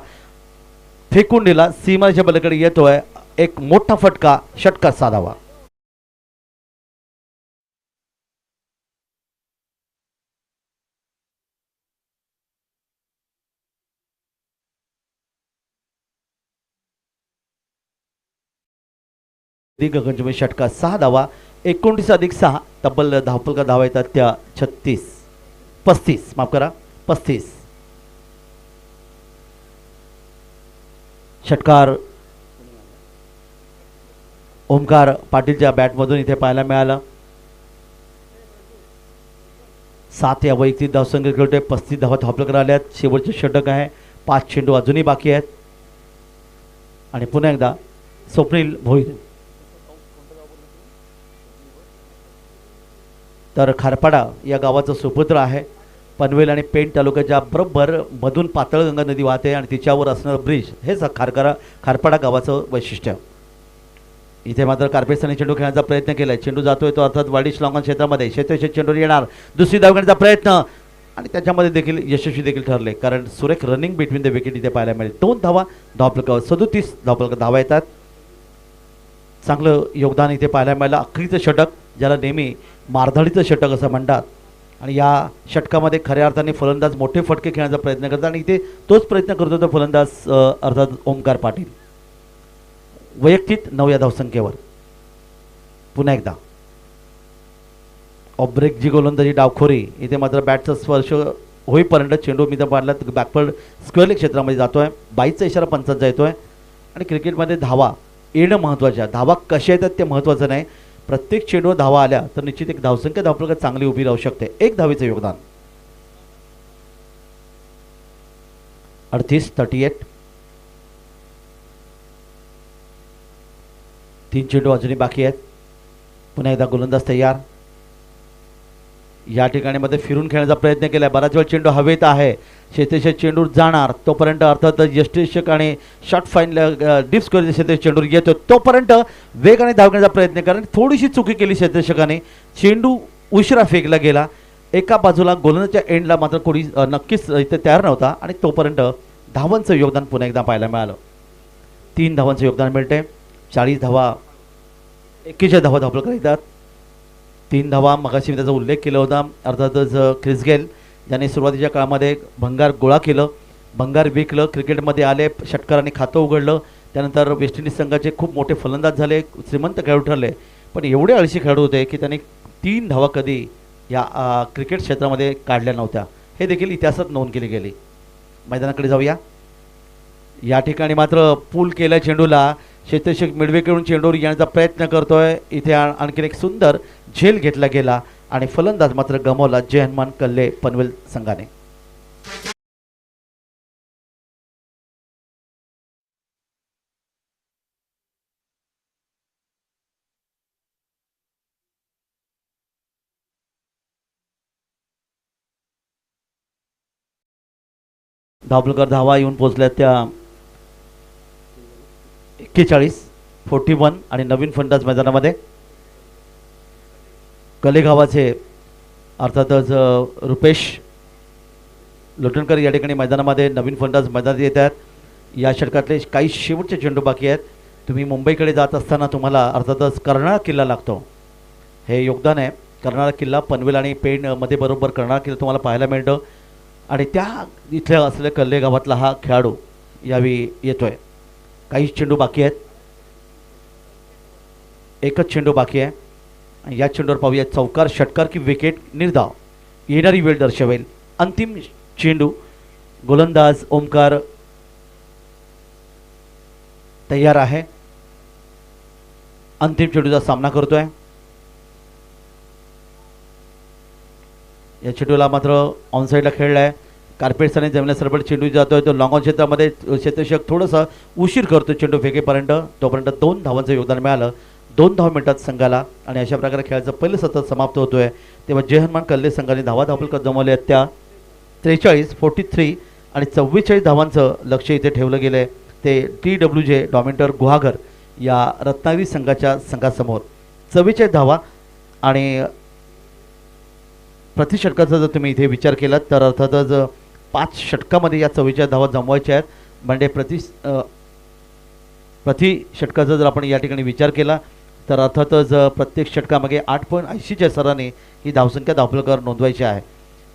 फेकून दिला, सीमाच्या पलीकडे येतोय. एक मोठा फटका, षटकार साधावा. गगनचुंबी षटकार 6 धावा, 29 अधिक 6 तब्बल धावपलका धावा येतात त्या 35 माफ करा 35. षटकार ओमकार पाटीलच्या बॅटमधून इथे पाहायला मिळाला. 7 या वैयक्तिक धावसंख्या खेळतोय, 35 धावा धावपलकर आल्यात. शेवटचे षटक आहे, 5 चेंडू अजूनही बाकी आहेत. आणि पुन्हा एकदा स्वप्नील भोईर तर खारपाडा या गावाचा सुपुत्र आहे. पनवेल आणि पेण तालुक्याच्या बरोबर मधून पातळगंगा नदी वाहते आणि तिच्यावर असणारं ब्रिज हेच खारपाडा गावाचं वैशिष्ट्य. इथे मात्र कार्पेटने चेंडू खेळण्याचा प्रयत्न केलाय. चेंडू जातोय तो अर्थात वाडी श्लॉंगन क्षेत्रामध्ये, क्षेत्ररक्षक चेंडू येणार, दुसरी धाव घेण्याचा प्रयत्न आणि त्याच्यामध्ये देखील यशस्वी देखील ठरले, कारण सुरेख रनिंग बिटवीन द विकेट इथे पाहायला मिळेल. 2 धावा धावपलकावर, 37 धावपलक धावा येतात. चांगलं योगदान इथे पाहायला मिळालं. अखेरीचं षटक ज्याला नेहमी मारधाडीचं षटक असं म्हणतात आणि या षटकामध्ये खऱ्या अर्थाने फलंदाज मोठे फटके खेळण्याचा प्रयत्न करतात आणि इथे तोच प्रयत्न करतो तो फलंदाज अर्थात ओमकार पाटील. वैयक्तिक 9 या धावसंख्येवर. पुन्हा एकदा ऑफ ब्रेक जी गोलंदाजी डावखोरी, इथे मात्र बॅटचा स्पर्श होईपर्यंत चेंडू मी तर पाडला बॅकवर्ड स्क्वेअर क्षेत्रामध्ये जातोय. 22चा इशारा पंचांचा येतोय. आणि क्रिकेटमध्ये धावा येणं महत्त्वाच्या, धावा कशा येतात ते महत्त्वाचं नाही. प्रत्येक चेंडूवर धावा आल्या तर निश्चित एक धावसंख्या धावपलकात चांगली उभी राहू शकते. 1 धावेचं योगदान. 38 3 चेंडू अजूनही बाकी आहेत. पुन्हा एकदा गोलंदाज तयार. या ठिकाणी मध्ये फिरून खेळण्याचा प्रयत्न केला. बराच वेळ चेंडू हवेत आहे. क्षेत्ररक्षक चेंडू जाणार तोपर्यंत अर्थात यष्टिरक्षक आणि शॉर्ट फाईन डीप स्क्वेअर क्षेत्ररक्षक चेंडू येतो तोपर्यंत वेगाने धावण्याचा प्रयत्न करा. थोडीशी चुकी केली क्षेत्ररक्षकाने, चेंडू उशिरा फेकला गेला. एका बाजूला गोलंदाजच्या एंडला मात्र कोणी नक्कीच इथे तयार नव्हता आणि तोपर्यंत धावांचं योगदान पुन्हा एकदा पाहायला मिळालं. 3 धावांचं योगदान मिळते. 40 धावा, 41 धावा धावपलकर येतात. 3 धावा मगाशी मी त्याचा उल्लेख केला होता. अर्थातच क्रिस गेल ज्याने सुरुवातीच्या काळामध्ये भंगार गोळा केलं, भंगार विकलं, क्रिकेटमध्ये आले, षटकारांनी खातं उघडलं. त्यानंतर वेस्ट इंडिज संघाचे खूप मोठे फलंदाज झाले, श्रीमंत खेळाडू ठरले. पण एवढे आळशी खेळाडू होते की त्याने 3 धावा कधी या क्रिकेट क्षेत्रामध्ये काढल्या नव्हत्या, हे देखील इतिहासात नोंद केली गेली. मैदानाकडे जाऊया. या ठिकाणी मात्र पूल केल्या चेंडूला क्षेत्ररक्षक मिडवेकडून चेंडूवर येण्याचा प्रयत्न करतोय. इथे आणखीन एक सुंदर झेल घेतला गेला आणि फलंदाज मात्र गमावला जय हनुमान कल्ले पनवेल संघाने. धावलकर धावा येऊन पोहोचल्या त्या 41, 41 आणि नवीन फलंदाज मैदानामध्ये कलेगावाचे अर्थातच रुपेश लोटणकर या ठिकाणी मैदानामध्ये नवीन फलंदाज मैदानात येत आहेत. या षटकातले काही शेवटचे चेंडू बाकी आहेत. तुम्ही मुंबईकडे जात असताना तुम्हाला अर्थातच कर्नाळा किल्ला लागतो. हे योगदान आहे. कर्नाळा किल्ला पनवेल आणि पेणमध्ये बरोबर कर्नाळा किल्ला तुम्हाला पाहायला मिळतं आणि त्या इथले असलेल्या कल्ले गावातला हा खेळाडू यावेळी येतोय. काही चेंडू बाकी आहेत. एकच चेंडू बाकी आहे. या चेंडूवर पाहूया चौकार, षटकार की विकेट, निर्धाव येणारी वेळ दर्शवेल. अंतिम चेंडू. गोलंदाज ओमकार तयार आहे. अंतिम चेंडूचा सामना करतोय. या चेंडूला मात्र ऑनसाईडला खेळला आहे. कार्पेट्सने जमिनीला सरबट चेंडू जातोय. तो लॉंग ऑन क्षेत्रामध्ये क्षेत्ररक्षक थोडंसं उशीर करतो चेंडू फेकेपर्यंत. तोपर्यंत 2 धावांचं योगदान मिळालं 2 धाव मिळतात संघाला आणि अशा प्रकारे खेळाचं पहिलं सत्र समाप्त होतोय. तेव्हा जय हनुमान कल्ले संघाने धावा धावलकर जमवले आहेत त्या 43, 43 आणि 44 धावांचं लक्ष इथे ठेवलं गेलं आहे. ते TWJ डॉमिनेटर गुहागर या रत्नागिरी संघाच्या संघासमोर 44 धावा आणि प्रति षटकाचा जर तुम्ही इथे विचार केलात तर अर्थातच 5 षटकामध्ये या 44 धावा जमवायच्या आहेत. म्हणजे प्रति षटकाचा जर आपण या ठिकाणी विचार केला तर अर्थातच प्रत्येक षटकामागे 8.80च्या सराने ही धावसंख्या धावलकर नोंदवायची आहे.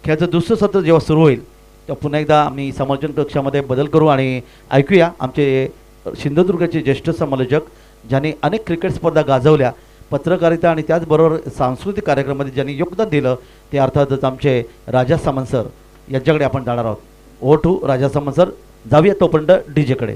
खेळाचं दुसरं सत्र जेव्हा सुरू होईल तेव्हा पुन्हा एकदा आम्ही समालोचन कक्षामध्ये बदल करू आणि ऐकूया आमचे सिंधुदुर्गाचे ज्येष्ठ समालोचक ज्यांनी अनेक क्रिकेट स्पर्धा गाजवल्या, पत्रकारिता आणि त्याचबरोबर सांस्कृतिक कार्यक्रमामध्ये ज्यांनी योगदान दिलं ते अर्थातच आमचे राजा सामंत सर यांच्याकडे आपण जाणार आहोत. ओ टू राजा सामंत सर. जाऊया तोपर्यंत डीजेकडे.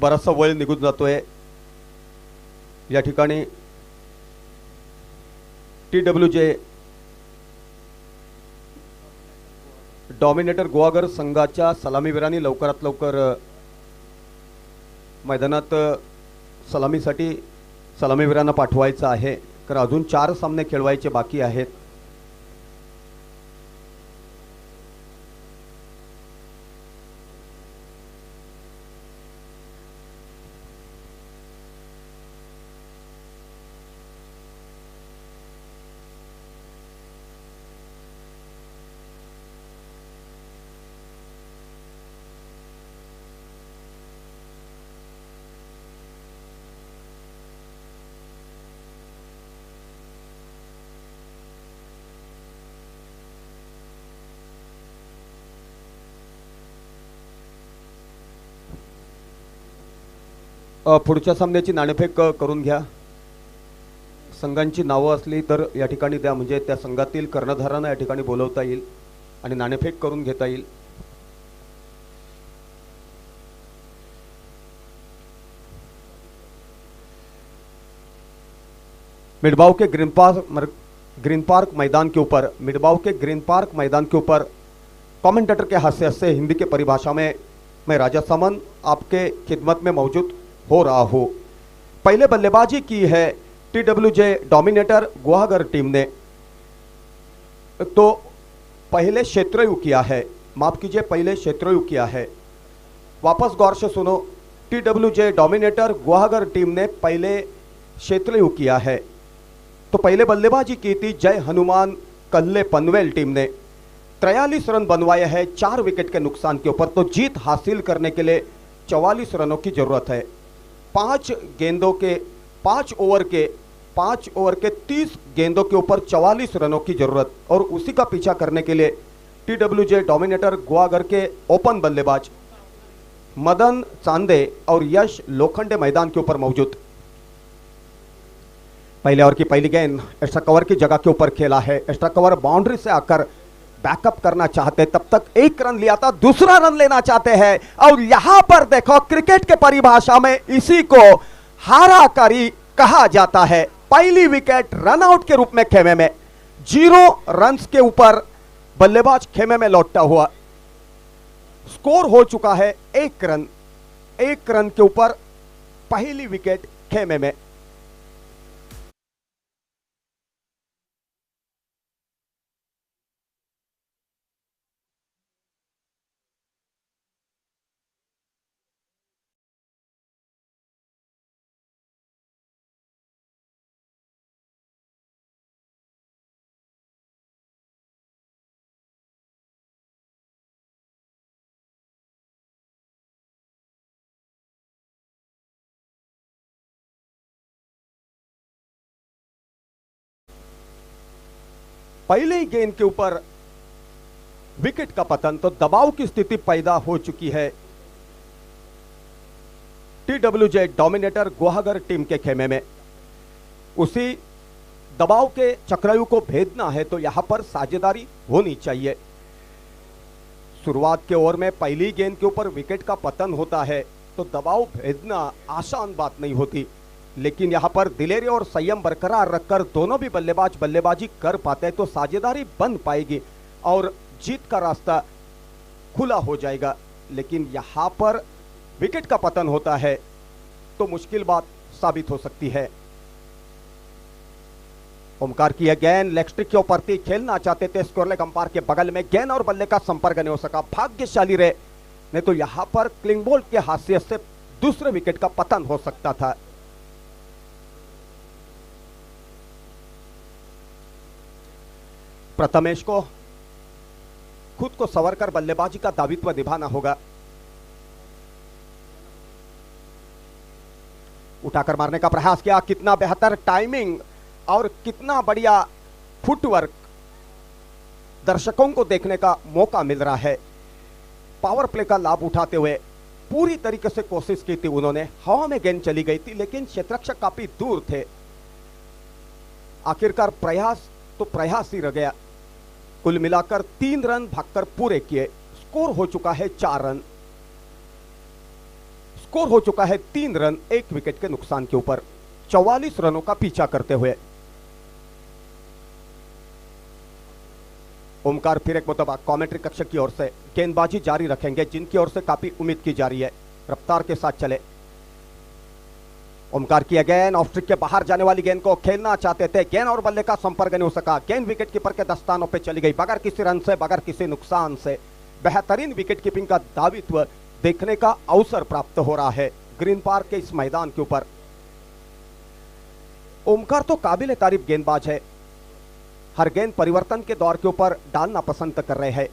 बराचसा वेळ निघून जातोय. या ठिकाणी TWJ डॉमिनेटर गुहागर संघाच्या सलामीवीरांनी लवकरात लवकर मैदानात सलामीसाठी सलामीवीरांना पाठवायचं आहे, कारण अजून 4 सामने खेळवायचे बाकी आहेत. पुढच्या सामन्याची नाणेफेक करून घ्या. संघांची नावं असली तर या ठिकाणी द्या, म्हणजे त्या संघातील कर्णधारांना या ठिकाणी बोलवता येईल आणि नाणेफेक करून घेता येईल. मिडबाव के ग्रीन पार्क मैदान के ऊपर, मिडबाव के ग्रीन पार्क मैदान के ऊपर कमेंटेटर के हास्य से हिंदी के परिभाषा में मैं राजा समन आपके खिदमत में मौजूद हो रहा हूँ. पहले बल्लेबाजी की है TWJ डोमिनेटर गुहागर टीम ने, तो पहले क्षेत्रयू किया है, माफ कीजिए पहले क्षेत्रयू किया है. वापस गौर से सुनो, TWJ डोमिनेटर गुहागर टीम ने पहले क्षेत्रयू किया है. तो पहले बल्लेबाजी की थी जय हनुमान कल्ले पनवेल टीम ने. 43 रन बनवाए हैं 4 विकेट के नुकसान के ऊपर. तो जीत हासिल करने के लिए 44 रनों की जरूरत है. 5 ओवर के 30 गेंदों के ऊपर 44 रनों की जरूरत, और उसी का पीछा करने के लिए TWJ डोमिनेटर गुहागर के ओपन बल्लेबाज मदन चांदे और यश लोखंडे मैदान के ऊपर मौजूद. पहले ओवर की पहली गेंद एक्स्ट्रा कवर की जगह के ऊपर खेला है. एक्स्ट्रा कवर बाउंड्री से आकर बैकअप करना चाहते, तब तक 1 रन लिया था, दूसरा रन लेना चाहते हैं. और यहां पर देखो, क्रिकेट के परिभाषा में इसी को हाराकारी कहा जाता है. पहली विकेट रन आउट के रूप में खेमे में 0 रन्स के ऊपर बल्लेबाज खेमे में लौटता हुआ. स्कोर हो चुका है 1 रन. 1 रन के ऊपर पहली विकेट खेमे में. पहले ही गेंद के ऊपर विकेट का पतन, तो दबाव की स्थिति पैदा हो चुकी है TWJ डोमिनेटर गुहागर टीम के खेमे में. उसी दबाव के चक्रव्यूह को भेदना है तो यहां पर साझेदारी होनी चाहिए. शुरुआत के ओवर में पहली गेंद के ऊपर विकेट का पतन होता है तो दबाव भेदना आसान बात नहीं होती, लेकिन यहां पर दिलेरी और संयम बरकरार रखकर दोनों भी बल्लेबाज बल्लेबाजी कर पाते हैं तो साझेदारी बन पाएगी और जीत का रास्ता खुला हो जाएगा. लेकिन यहां पर विकेट का पतन होता है तो मुश्किल बात साबित हो सकती है. ओमकार की यह गेंद लेग स्ट्रिक के ऊपर थी, खेलना चाहते थे स्कोरलेग अंपायर के बगल में, गेंद और बल्ले का संपर्क नहीं हो सका. भाग्यशाली रहे, नहीं तो यहां पर क्लिंगबोल्ट के हाशिए से दूसरे विकेट का पतन हो सकता था. प्रथमेश को खुद को संवरकर बल्लेबाजी का दायित्व निभाना होगा. उठाकर मारने का प्रयास किया, कितना बेहतर टाइमिंग और कितना बढ़िया फुटवर्क दर्शकों को देखने का मौका मिल रहा है. पावर प्ले का लाभ उठाते हुए पूरी तरीके से कोशिश की थी उन्होंने. हवा में गेंद चली गई थी लेकिन क्षेत्ररक्षक काफी दूर थे. आखिरकार प्रयास तो प्रयास ही रह गया. कुल मिलाकर 3 रन भागकर पूरे किए. स्कोर हो चुका है 4 रन. स्कोर हो चुका है 3 रन 1 विकेट के नुकसान के ऊपर 44 रनों का पीछा करते हुए. ओमकार फिर एक मुतबा कमेंट्री कक्ष की ओर से गेंदबाजी जारी रखेंगे, जिनकी ओर से काफी उम्मीद की जा रही है, रफ्तार के साथ चले। ओमकार की गेंद ऑफ स्ट्रिक के बाहर जाने वाली गेंद को खेलना चाहते थे, गेंद और बल्ले का संपर्क नहीं हो सका। गेंद विकेट कीपर के दस्तानों पे चली गई, बगैर किसी रन से, बगैर किसी नुकसान से। बेहतरीन विकेट कीपिंग का दावित्व देखने का अवसर प्राप्त हो रहा है ग्रीन पार्क के इस मैदान के ऊपर। ओमकार तो काबिल तारीफ गेंदबाज है, हर गेंद परिवर्तन के दौर के ऊपर डालना पसंद कर रहे हैं।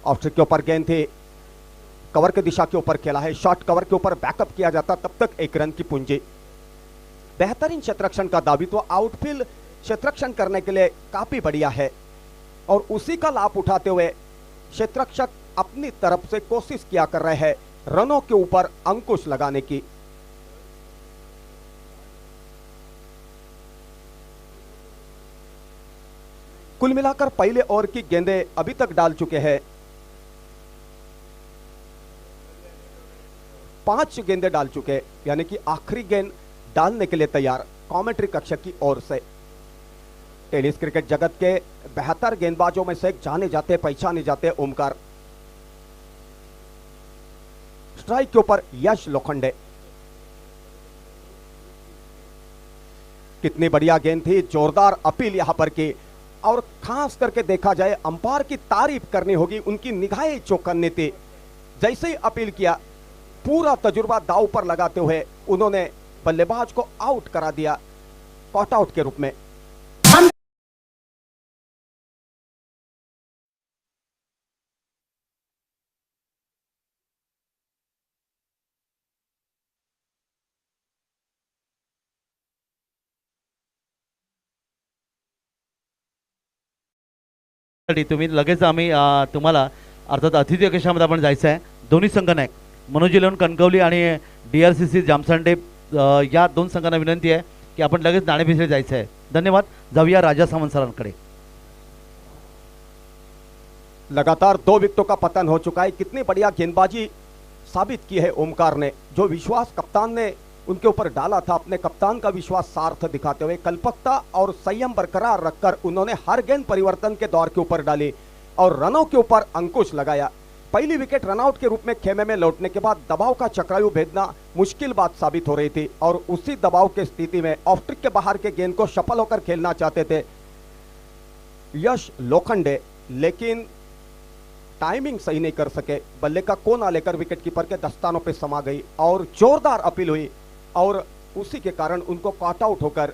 ऑफ स्ट्रिक के ऊपर गेंद थी, कवर के दिशा के ऊपर खेला है, शॉर्ट कवर के ऊपर बैकअप किया जाता, तब तक 1 रन की पूंजी। बेहतरीन क्षेत्ररक्षण का दावित्व आउटफील्ड क्षेत्ररक्षण करने के लिए काफी बढ़िया है और उसी का लाभ उठाते हुए क्षेत्ररक्षक अपनी तरफ से कोशिश किया कर रहे हैं रनों के ऊपर अंकुश लगाने की। कुल मिलाकर पहले ओवर की गेंदें अभी तक डाल चुके हैं, 5 गेंदें डाल चुके, यानी कि आखिरी गेंद डालने के लिए तैयार कमेंट्री कक्ष की ओर से। टेनिस क्रिकेट जगत के बेहतर गेंदबाजों में से एक जाने जाते, पहचाने जाते ओमकार। स्ट्राइक के ऊपर यश लोखंडे, कितनी बढ़िया गेंद थी, जोरदार अपील यहां पर की और खास करके देखा जाए अंपायर की तारीफ करनी होगी, उनकी निगाहें चौंकाने थी। जैसे ही अपील किया, पूरा तजुर्बा दांव पर लगाते हुए उन्होंने बल्लेबाज को आउट करा दिया कॉट आउट के रूप में। तुम्ही लगेच आम्ही तुम्हाला अर्थात अतिथी कक्षामध्ये आपण जायचं आहे। दोन्ही संघनायक मनोज इलेवन कणकवली आणि DRCC जामसंडे या 2 संघांना विनंती आहे की आपण लगेच नाणेफेकीला जायचं आहे। धन्यवाद। जाऊया राजा सावंत सरांकडे। लगातार 2 विकेटों का पतन हो चुका है, कितनी बढ़िया गेंदबाजी साबित की है ओमकार ने। जो विश्वास कप्तान ने उनके ऊपर डाला था, अपने कप्तान का विश्वास सार्थ दिखाते हुए कल्पकता और संयम बरकरार रखकर उन्होंने हर गेंद परिवर्तन के दौर के ऊपर डाली और रनों के ऊपर अंकुश लगाया। पहली विकेट रनआउट के रूप में खेमे में लौटने के बाद दबाव का चक्रव्यूह भेदना मुश्किल बात साबित हो रही थी और उसी दबाव के स्थिति में ऑफ ट्रिक के बाहर के गेंद को सफल होकर खेलना चाहते थे यश लोखंडे, लेकिन टाइमिंग सही नहीं कर सके। बल्ले का कोना लेकर विकेट कीपर के दस्तानों पे समा गई और जोरदार अपील हुई और उसी के कारण उनको कॉट आउट होकर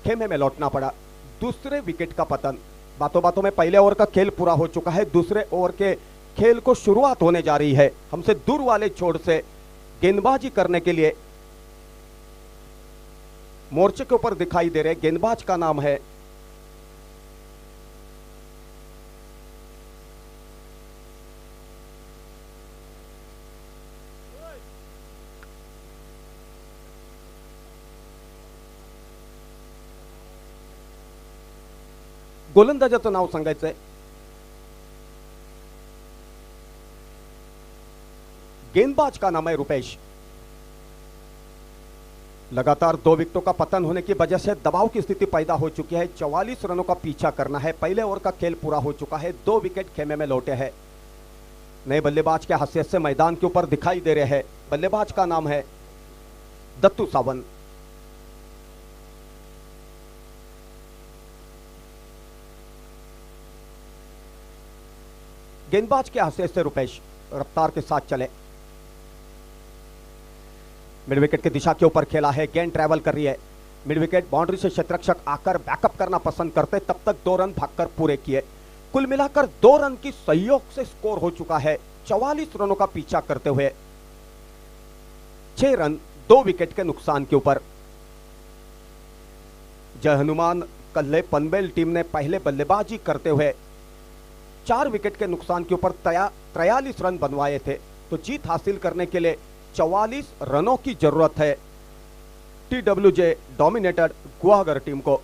खेमे में लौटना पड़ा। दूसरे विकेट का पतन। बातों बातों में पहले ओवर का खेल पूरा हो चुका है, दूसरे ओवर के खेल को शुरुआत होने जा रही है। हमसे दूर वाले छोर से गेंदबाजी करने के लिए मोर्चे के ऊपर दिखाई दे रहे गेंदबाज का नाम है गोलंदाजाचं नाव सांगायचंय गेंदबाज का नाम है रुपेश। लगातार 2 विकेटों का पतन होने की वजह से दबाव की स्थिति पैदा हो चुकी है। 44 रनों का पीछा करना है। पहले ओवर का खेल पूरा हो चुका है, 2 विकेट खेमे में लौटे हैं। नए बल्लेबाज के हैसियत से मैदान के ऊपर दिखाई दे रहे हैं। बल्लेबाज का नाम है दत्तू सावंत। गेंदबाज के हैसियत से रुपेश रफ्तार के साथ चले। मिड विकेट की दिशा के ऊपर खेला है, गेंद ट्रैवल कर रही है। मिड विकेट बाउंड्री से क्षेत्ररक्षक आकर बैकअप करना पसंद करते, तब तक 2 रन भागकर पूरे किए। कुल मिलाकर 2 रन की सहयोग से स्कोर हो चुका है 44 रनों का पीछा करते हुए। 6 रन 2 विकेट के नुकसान के ऊपर। जय हनुमान कल्ले पनवेल टीम ने पहले बल्लेबाजी करते हुए 4 विकेट के नुकसान के ऊपर 43 रन बनवाए थे, तो जीत हासिल करने के लिए 44 रनों की जरूरत है TWJ डोमिनेटेड गुवाहागर टीम को।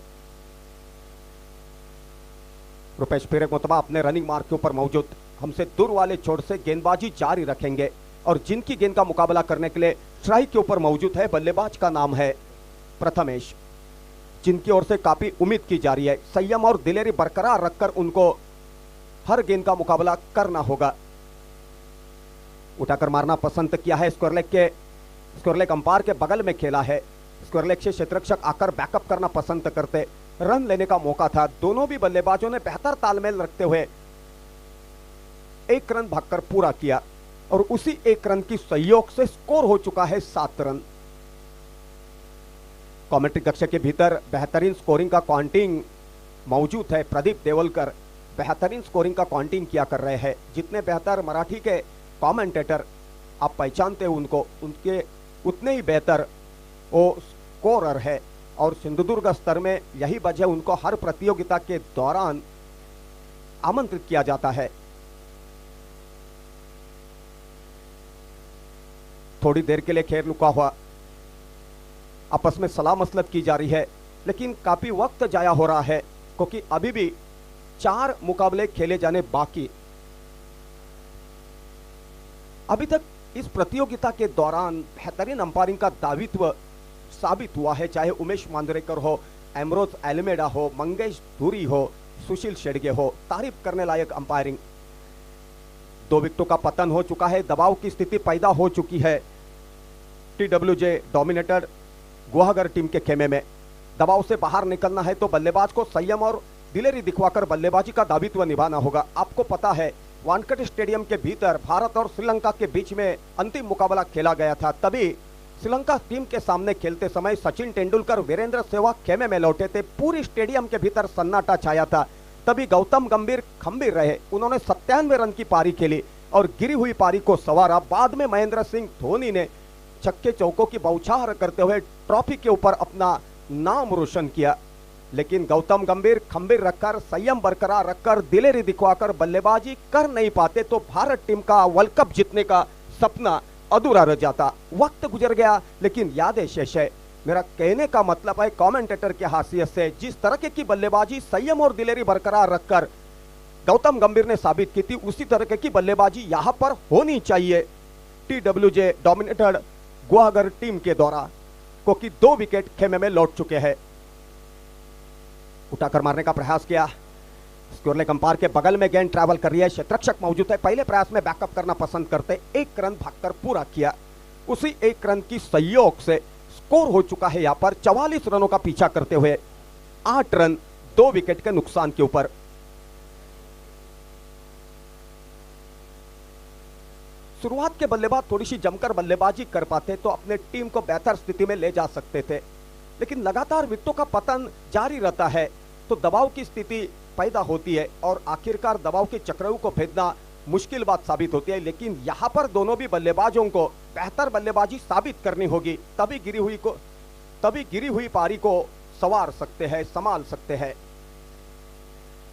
रुपेश फिर एक मुतबा अपने रनिंग मार्क के ऊपर मौजूद। हमसे दूर वाले छोर से गेंदबाजी जारी रखेंगे और जिनकी गेंद का मुकाबला करने के लिए स्ट्राइक के ऊपर मौजूद है बल्लेबाज का नाम है प्रथमेश। जिनकी ओर से काफी उम्मीद की जा रही है। संयम और दिलेरी बरकरार रखकर उनको हर गेंद का मुकाबला करना होगा। उठाकर मारना पसंद किया है स्क्वायरलेग अंपायर के बगल में खेला है। स्क्वायरलेग से क्षेत्ररक्षक आकर बैकअप करना पसंद करते, रन लेने का मौका था। दोनों भी बल्लेबाजों ने बेहतर तालमेल रखते हुए 1 रन भागकर पूरा किया और उसी 1 रन की सहयोग से स्कोर हो चुका है 7 रन। कमेंट्री कक्ष के भीतर बेहतरीन स्कोरिंग का काउंटिंग मौजूद है। प्रदीप देवलकर बेहतरीन स्कोरिंग का काउंटिंग किया कर रहे हैं। जितने बेहतर मराठी के कमेंटेटर आप पहचानते हो उनको, उनके उतने ही बेहतर वो स्कोरर है। और सिंधुदुर्ग स्तर में यही वजह उनको हर प्रतियोगिता के दौरान आमंत्रित किया जाता है। थोड़ी देर के लिए खेल रुका हुआ, आपस में सलाह मसलत की जा रही है, लेकिन काफी वक्त जाया हो रहा है क्योंकि अभी भी 4 मुकाबले खेले जाने बाकी। अभी तक इस प्रतियोगिता के दौरान बेहतरीन अंपायरिंग का दायित्व साबित हुआ है, चाहे उमेश मांजरेकर हो, एमरोज एलिमेडा हो, मंगेश धुरी हो, सुशील शेडगे हो। तारीफ करने लायक अंपायरिंग। 2 विकेटों का पतन हो चुका है, दबाव की स्थिति पैदा हो चुकी है TWJ डोमिनेटेड गुवाहागर टीम के खेमे में। दबाव से बाहर निकलना है तो बल्लेबाज को संयम और दिलेरी दिखवाकर बल्लेबाजी का दायित्व निभाना होगा। आपको पता है वानखेड़े स्टेडियम के भीतर भारत और श्रीलंका के बीच में अंतिम मुकाबला खेला गया था। तभी श्रीलंका टीम के सामने खेलते समय सचिन तेंदुलकर, वीरेंद्र सहवाग खेमे में लौटे थे। पूरी स्टेडियम के भीतर सन्नाटा छाया था। तभी गौतम गंभीर खंबीर रहे, उन्होंने 97 रन की पारी खेली और गिरी हुई पारी को संवारा। बाद में महेंद्र सिंह धोनी ने छक्के चौकों की बौछार करते हुए ट्रॉफी के ऊपर अपना नाम रोशन किया। लेकिन गौतम गंभीर खंबीर रखकर, संयम बरकरार रखकर, दिलेरी दिखवाकर बल्लेबाजी कर नहीं पाते तो भारत टीम का वर्ल्ड कप जीतने का सपना अधूरा रह जाता। वक्त गुजर गया लेकिन यादें शेष है। मेरा कहने का मतलब है कमेंटेटर के हाशियत से जिस तरह की बल्लेबाजी संयम और दिलेरी बरकरार रखकर गौतम गंभीर ने साबित की थी, उसी तरह की बल्लेबाजी यहां पर होनी चाहिए TWJ डोमिनेटेड गुवाहागर टीम के द्वारा, क्योंकि 2 विकेट खेमे में लौट चुके हैं। उठाकर मारने का प्रयास किया, स्क्वायरलेग अंपायर के बगल में गेंद ट्रैवल कर रही है। क्षेत्ररक्षक मौजूद है, पहले प्रयास में बैकअप करना पसंद करते, 1 रन भागकर पूरा किया। उसी 1 रन की सहयोग से स्कोर हो चुका है यहां पर 44 रनों का पीछा करते हुए 8 रन 2 विकेट के नुकसान के ऊपर। शुरुआत के बल्लेबाज थोड़ी सी जमकर बल्लेबाजी कर पाते तो अपने टीम को बेहतर स्थिति में ले जा सकते थे, लेकिन लगातार विकेटों का पतन जारी रहता है तो दबाव की स्थिति पैदा होती है और आखिरकार दबाव के चक्रव्यूह को भेदना मुश्किल बात साबित होती है। लेकिन यहां पर दोनों भी बल्लेबाजों को बेहतर बल्लेबाजी साबित करनी होगी, तभी गिरी हुई पारी को संवार सकते हैं, संभाल सकते हैं।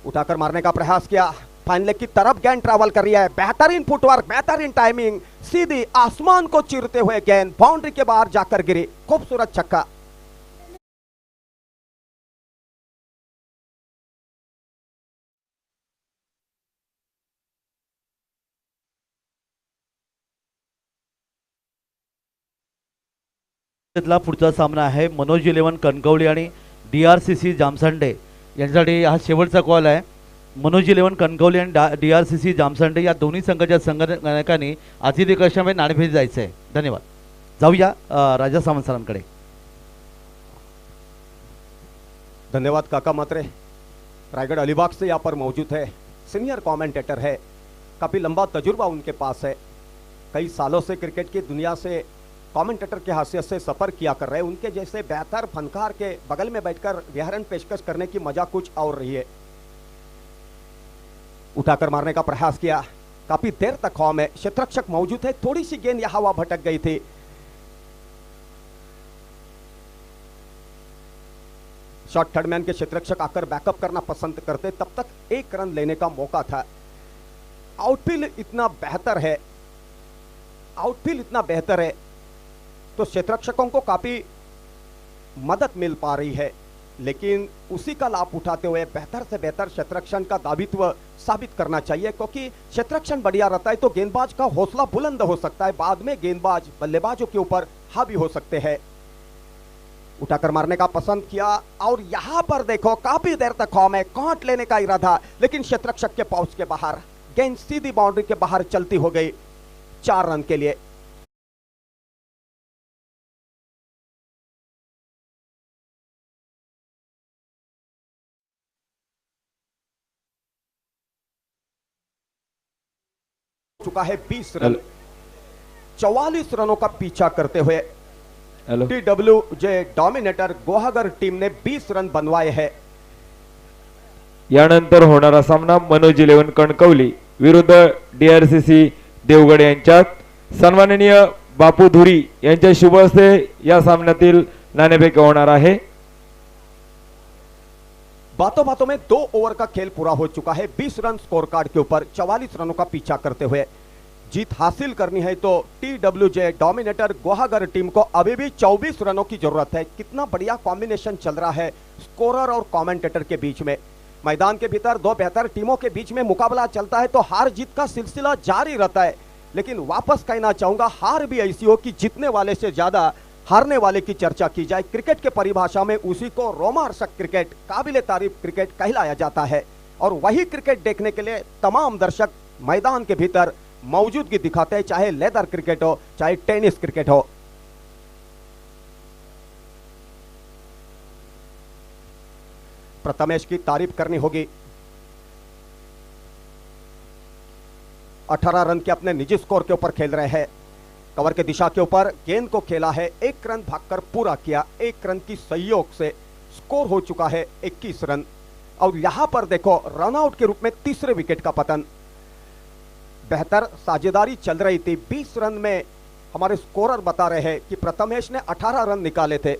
उठाकर मारने का प्रयास किया, फाइन लेग की तरफ गेंद ट्रैवल कर रही है। बेहतरीन फुटवर्क, बेहतरीन टाइमिंग, सीधी आसमान को चीरते हुए गेंद बाउंड्री के बाहर जाकर गिरी। खूबसूरत छक्का। त्यातला पुढचा सामना आहे मनोज 11 कणकवली आणि DRCC जामसंडे यांच्यासाठी हा शेवटचा कॉल आहे। मनोज 11 कणकवली आणि DRCC जामसंडे या दोन्ही संघाच्या संघनायकांनी आतिथ्य कक्षामध्ये नाणेफेक जायचं आहे। धन्यवाद। जाऊया राजा सावंत सरांकडे। धन्यवाद काका मात्रे, रायगढ़ अलीबाग से यहाँ पर मौजूद है। सीनियर कमेंटेटर है, काफ़ी लंबा तजुर्बा उनके पास है, कई सालों से क्रिकेट की दुनिया से कमेंटेटर के हैसियत से सफ़र किया कर रहे हैं। उनके जैसे बेहतर फनकार के बगल में बैठकर विहरण पेशकश करने की मजा कुछ और रही है। उठाकर मारने का प्रयास किया, काफ़ी देर तक हवा में क्षेत्ररक्षक मौजूद है, थोड़ी सी गेंद यहाँ हवा भटक गई थी। शॉर्ट थर्ड मैन के क्षेत्ररक्षक आकर बैकअप करना पसंद करते, तब तक 1 रन लेने का मौका था। आउटफील्ड इतना बेहतर है तो क्षेत्ररक्षकों को काफी मदद मिल पा रही है, लेकिन उसी का लाभ उठाते हुए बेहतर से बेहतर क्षेत्ररक्षण का दायित्व साबित करना चाहिए, क्योंकि क्षेत्ररक्षण बढ़िया रहता है तो गेंदबाज का हौसला बुलंद हो सकता है, बाद में गेंदबाज बल्लेबाजों के ऊपर हावी हो सकते हैं। उठाकर मारने का पसंद किया और यहां पर देखो काफी देर तक हॉम है, काट लेने का इरादा, लेकिन क्षेत्ररक्षक के पाउच के बाहर, गेंद सीधी बाउंड्री के बाहर चलती हो गई 4 रन के लिए। चुका है 20 रन, 44 रनों का पीछा करते हुए TWJ डॉमिनेटर गुहागर टीम ने 20 रन बनवाए हैं। यानंतर होणारा सामना मनोज 11 कणकवली विरुद्ध DRCC देवगड यांच्यात। सन्माननीय बापू धुरी यांच्या शुभ हस्ते या सामन्यातील नाणेफेक होणार आहे। बातों बातों में 2 ओवर का खेल पूरा हो चुका है। 20 रन स्कोर कार्ड के ऊपर 44 रनों का पीछा करते हुए जीत हासिल करनी है तो TWJ डोमिनेटर गुहागर टीम को अभी भी 24 रनों की जरूरत है। कितना बढ़िया कॉम्बिनेशन चल रहा है स्कोरर और कमेंटेटर के बीच में। मैदान के भीतर 2 बेहतर टीमों के बीच में मुकाबला चलता है तो हार जीत का सिलसिला जारी रहता है, लेकिन वापस कहना चाहूंगा हार भी ऐसी हो कि जीतने वाले से ज्यादा हारने वाले की चर्चा की जाए। क्रिकेट के परिभाषा में उसी को रोमांचक क्रिकेट, काबिले तारीफ क्रिकेट कहलाया जाता है और वही क्रिकेट देखने के लिए तमाम दर्शक मैदान के भीतर मौजूदगी दिखाते हैं, चाहे लेदर क्रिकेट हो चाहे टेनिस क्रिकेट हो। प्रथमेश की तारीफ करनी होगी। 18 रन के अपने निजी स्कोर के ऊपर खेल रहे हैं। कवर के दिशा के ऊपर गेंद को खेला है, 1 रन भागकर पूरा किया। 1 रन की सहयोग से स्कोर हो चुका है 21 रन। और यहां पर देखो रनआउट के रूप में तीसरे विकेट का पतन। बेहतर साझेदारी चल रही थी। 20 रन में हमारे स्कोरर बता रहे हैं कि प्रथमेश ने 18 रन निकाले थे।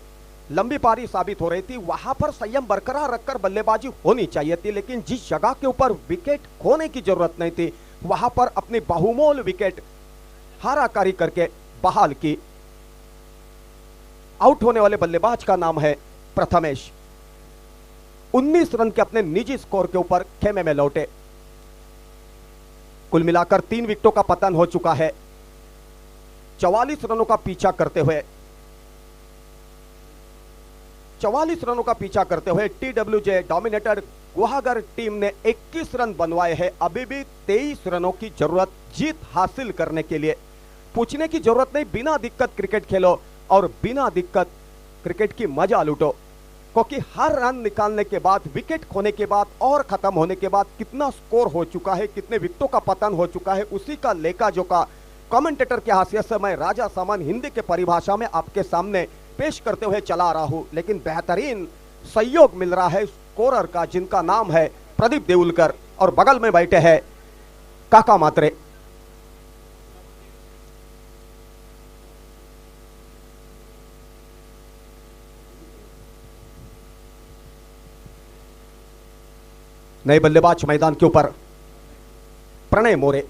लंबी पारी साबित हो रही थी, वहां पर संयम बरकरार रखकर बल्लेबाजी होनी चाहिए थी, लेकिन जिस जगह के ऊपर विकेट खोने की जरूरत नहीं थी वहां पर अपनी बहुमोल विकेट हाराकारी करके बहाल की। आउट होने वाले बल्लेबाज का नाम है प्रथमेश। 19 रन के अपने निजी स्कोर के ऊपर खेमे में लौटे। कुल मिलाकर 3 विकेटों का पतन हो चुका है 44 रनों का पीछा करते हुए। 44 रनों का पीछा करते हुए TWJ डोमिनेटर गुहागर टीम ने 21 रन बनवाए हैं। अभी भी 23 रनों की जरूरत जीत हासिल करने के लिए। पूछने की जरूरत नहीं, बिना दिक्कत क्रिकेट खेलो और बिना दिक्कत क्रिकेट की मजा लूटो, क्योंकि हर रन निकालने के बाद, विकेट खोने के बाद और खत्म होने के बाद कितना स्कोर हो चुका है, कितने विकेटों का पतन हो चुका है, उसी का लेखा जोखा कमेंटेटर के हैसियत से मैं राजा सामान हिंदी के परिभाषा में आपके सामने पेश करते हुए चला रहा हूं। लेकिन बेहतरीन सहयोग मिल रहा है स्कोरर का, जिनका नाम है प्रदीप देउलकर और बगल में बैठे हैं काका मात्रे। नए बल्लेबाज मैदान के ऊपर प्रणय मोरे।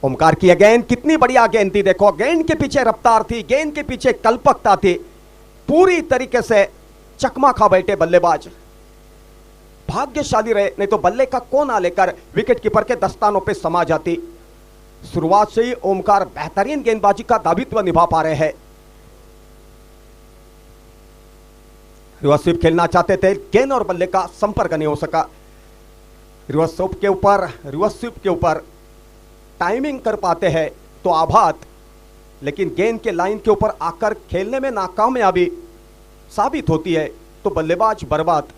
ओमकार की गेंद, कितनी बढ़िया गेंद थी। देखो गेंद के पीछे रफ्तार थी, गेंद के पीछे कल्पकता थी। पूरी तरीके से चकमा खा बैठे बल्लेबाज। भाग्यशाली रहे, नहीं तो बल्ले का कोना लेकर विकेट कीपर के दस्तानों पे समा जाती। शुरुआत से ही ओमकार बेहतरीन गेंदबाजी का दायित्व निभा पा रहे हैं। रिवर्स स्वीप खेलना चाहते थे, गेंद और बल्ले का संपर्क नहीं हो सका। रिवर्स स्वीप के ऊपर टाइमिंग कर पाते हैं तो आभात, लेकिन गेंद के लाइन के ऊपर आकर खेलने में नाकामयाबी साबित होती है तो बल्लेबाज बर्बाद।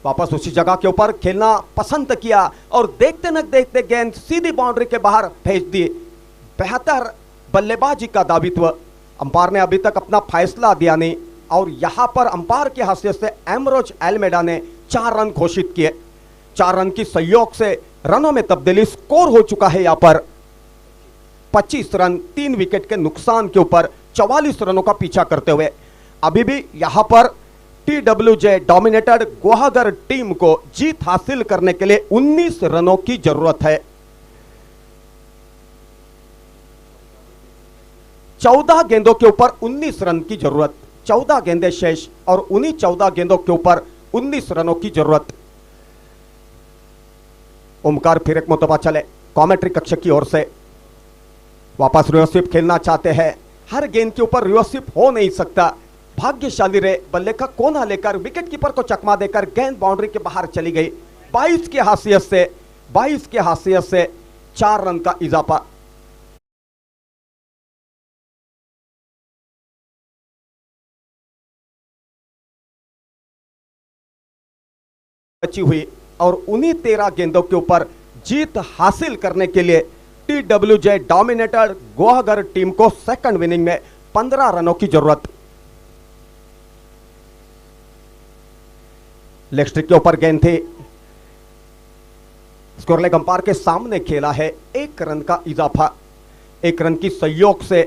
वापस उसी जगह के ऊपर खेलना पसंद किया और देखते न देखते गेंद सीधी बाउंड्री के बाहर भेज दी। बेहतर बल्लेबाजी का दायित्व। अंपायर ने अभी तक अपना फैसला दिया नहीं और यहां पर अंपायर की हैसियत से एमरोज एल्मेडा ने 4 रन घोषित किए। 4 रन की सहयोग से रनों में तब्दीली। स्कोर हो चुका है यहां पर 25 रन, 3 विकेट के नुकसान के ऊपर 44 रनों का पीछा करते हुए। अभी भी यहां पर TWJ डोमिनेटेड गुहागर टीम को जीत हासिल करने के लिए 19 रनों की जरूरत है। 14 गेंदों के ऊपर 19 रन की जरूरत। 14 गेंदें शेष और उन्हीं 14 गेंदों के ऊपर 19 रनों की जरूरत। ओमकार फिर एक मरतबा चले कमेंट्री कक्ष की ओर से। वापस रिवर्सिप खेलना चाहते हैं, हर गेंद के ऊपर रिवर्सिप हो नहीं सकता। भाग्यशाली रहे, बल्ले का कोना लेकर विकेट कीपर को चकमा देकर गेंद बाउंड्री के बाहर चली गई। 22 की हैसियत से 4 रन का इजाफा। बची हुई और उन्हीं 13 गेंदों के ऊपर जीत हासिल करने के लिए TWJ डोमिनेटेड गुवाहागर टीम को सेकंड इनिंग में 15 रनों की जरूरत। लेग स्ट्रिक के ऊपर गेंद थी, स्कोर लेग अंपायर के सामने खेला है, 1 रन का इजाफा। 1 रन की सहयोग से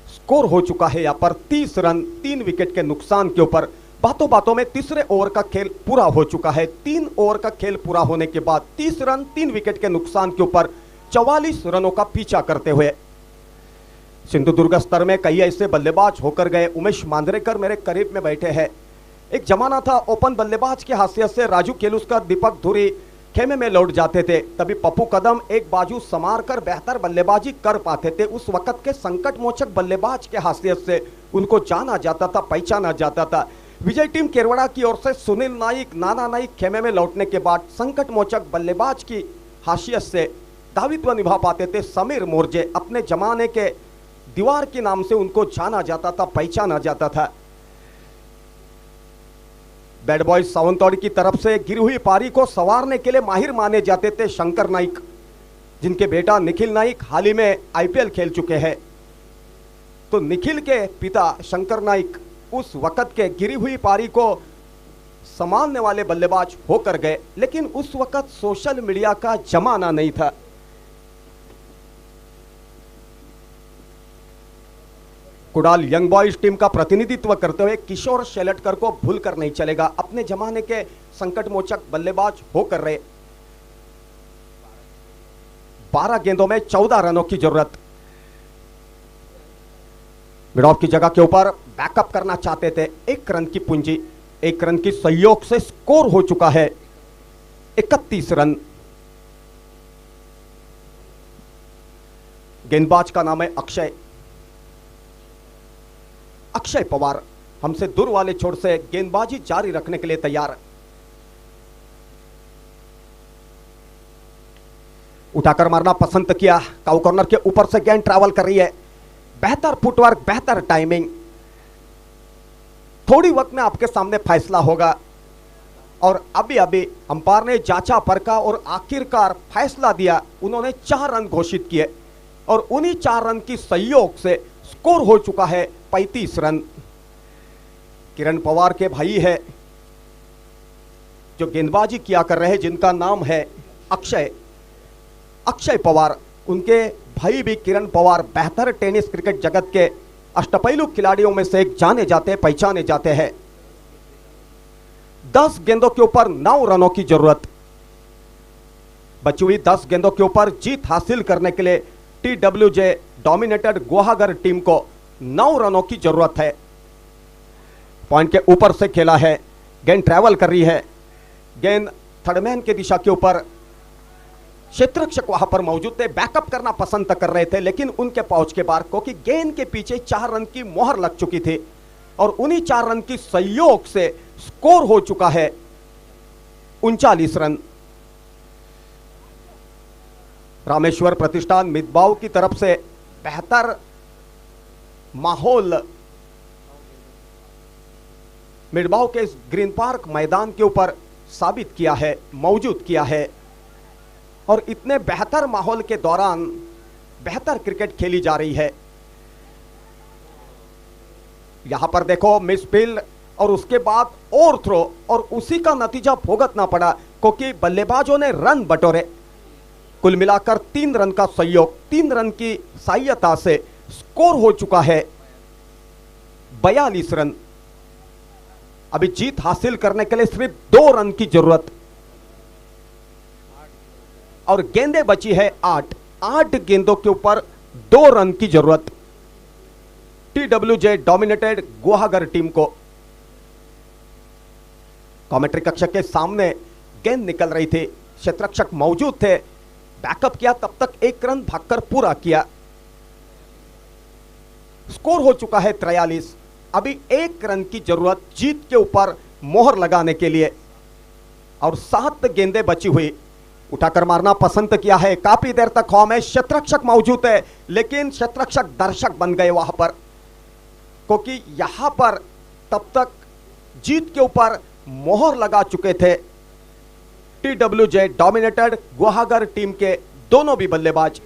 स्कोर हो चुका है यहां पर 30 रन 3 विकेट के नुकसान के ऊपर। बातों बातों में तीसरे ओवर का खेल पूरा हो चुका है। 3 ओवर का खेल पूरा होने के बाद 30 रन 3 विकेट के नुकसान के ऊपर 44 रनों का पीछा करते हुए सिंधुदुर्ग स्तर में कई ऐसे बल्लेबाज होकर गए। उमेश मांजरेकर मेरे करीब में बैठे हैं। एक जमाना था ओपन बल्लेबाज की हैसियत से राजू केलुस्कर, दीपक धुरी खेमे में लौट जाते थे, तभी पप्पू कदम एक बाजू संवार कर बेहतर बल्लेबाजी कर पाते थे। उस वक्त के संकट मोचक बल्लेबाज के हैसियत से उनको जाना जाता था, पहचाना जाता था। विजय टीम केरवड़ा की ओर से सुनील नाइक, नाना नाइक खेमे में लौटने के बाद संकट मोचक बल्लेबाज की हैसियत से दावित्व निभा पाते थे समीर मोर्जे। अपने जमाने के दीवार के नाम से उनको जाना जाता था, पहचाना जाता था। बैड बॉयज सावंतवाड़ी की तरफ से गिरी हुई पारी को संवारने के लिए माहिर माने जाते थे शंकर नाइक, जिनके बेटा निखिल नाइक हाल ही में IPL खेल चुके हैं। तो निखिल के पिता शंकर नाइक उस वक्त के गिरी हुई पारी को संभालने वाले बल्लेबाज होकर गए, लेकिन उस वक्त सोशल मीडिया का जमाना नहीं था। कुडाल यंग बॉयज टीम का प्रतिनिधित्व करते हुए किशोर शेलटकर को भूलकर नहीं चलेगा। अपने जमाने के संकट मोचक बल्लेबाज होकर रहे। 12 गेंदों में 14 रनों की जरूरत। मिड ऑफ की जगह के ऊपर बैकअप करना चाहते थे, 1 रन की पूंजी। 1 रन की सहयोग से स्कोर हो चुका है 31 रन। गेंदबाज का नाम है अक्षय पवार। हमसे दूर वाले छोर से गेंदबाजी जारी रखने के लिए तैयार। उठाकर मारना पसंद किया। काउ कॉर्नर के ऊपर से गेंद ट्रैवल कर रही है। बेहतर फुटवर्क, बेहतर टाइमिंग। थोड़ी वक्त में आपके सामने फैसला होगा। और अभी अभी अंपायर ने जांचा परखा और आखिरकार फैसला दिया। उन्होंने 4 रन घोषित किए और उन्हीं 4 रन की सहयोग से स्कोर हो चुका है 35 रन। किरण पवार के भाई है जो गेंदबाजी किया कर रहे हैं, जिनका नाम है अक्षय पवार। उनके भाई भी किरण पवार बेहतर टेनिस क्रिकेट जगत के अष्टपैलू खिलाड़ियों में से एक जाने जाते, पहचाने जाते हैं। 10 गेंदों के ऊपर 9 रनों की जरूरत। बची हुई 10 गेंदों के ऊपर जीत हासिल करने के लिए TWJ डोमिनेटेड गुवाहागर टीम को 9 रनों की जरूरत है। पॉइंट के ऊपर से खेला है, गेंद ट्रैवल कर रही है। गेंद थर्डमैन के दिशा के ऊपर, क्षेत्ररक्षक वहां पर मौजूद थे, बैकअप करना पसंद कर रहे थे, लेकिन उनके पहुंच के बाहर, क्योंकि गेंद के पीछे 4 रन की मोहर लग चुकी थी और उन्हीं 4 रन की सहयोग से स्कोर हो चुका है 39 रन। रामेश्वर प्रतिष्ठान मितबाव की तरफ से बेहतर माहौल मितबाव के इस ग्रीन पार्क मैदान के ऊपर साबित किया है, मौजूद किया है। और इतने बेहतर माहौल के दौरान बेहतर क्रिकेट खेली जा रही है। यहां पर देखो मिस फील्ड और उसके बाद और थ्रो, और उसी का नतीजा भुगतना पड़ा क्योंकि बल्लेबाजों ने रन बटोरे। कुल मिलाकर 3 रन का सहयोग, 3 रन की सहायता से स्कोर हो चुका है 42 रन। अभी जीत हासिल करने के लिए सिर्फ 2 रन की जरूरत और गेंदें बची है 8 गेंदों के ऊपर 2 रन की जरूरत TWJ डोमिनेटेड गुवाहागर टीम को। कमेंट्री कक्ष के सामने गेंद निकल रही थी, क्षेत्ररक्षक मौजूद थे, बैकअप किया, तब तक 1 रन भागकर पूरा किया। स्कोर हो चुका है 43। अभी 1 रन की जरूरत जीत के ऊपर मोहर लगाने के लिए और 7 गेंदें बची हुई। उठाकर मारना पसंद किया है, काफी देर तक फॉर्म है, शतरक्षक मौजूद है, लेकिन शतरक्षक दर्शक बन गए वहां पर, क्योंकि यहां पर तब तक जीत के ऊपर मोहर लगा चुके थे TWJ डोमिनेटेड गुहागर टीम के दोनों भी बल्लेबाज।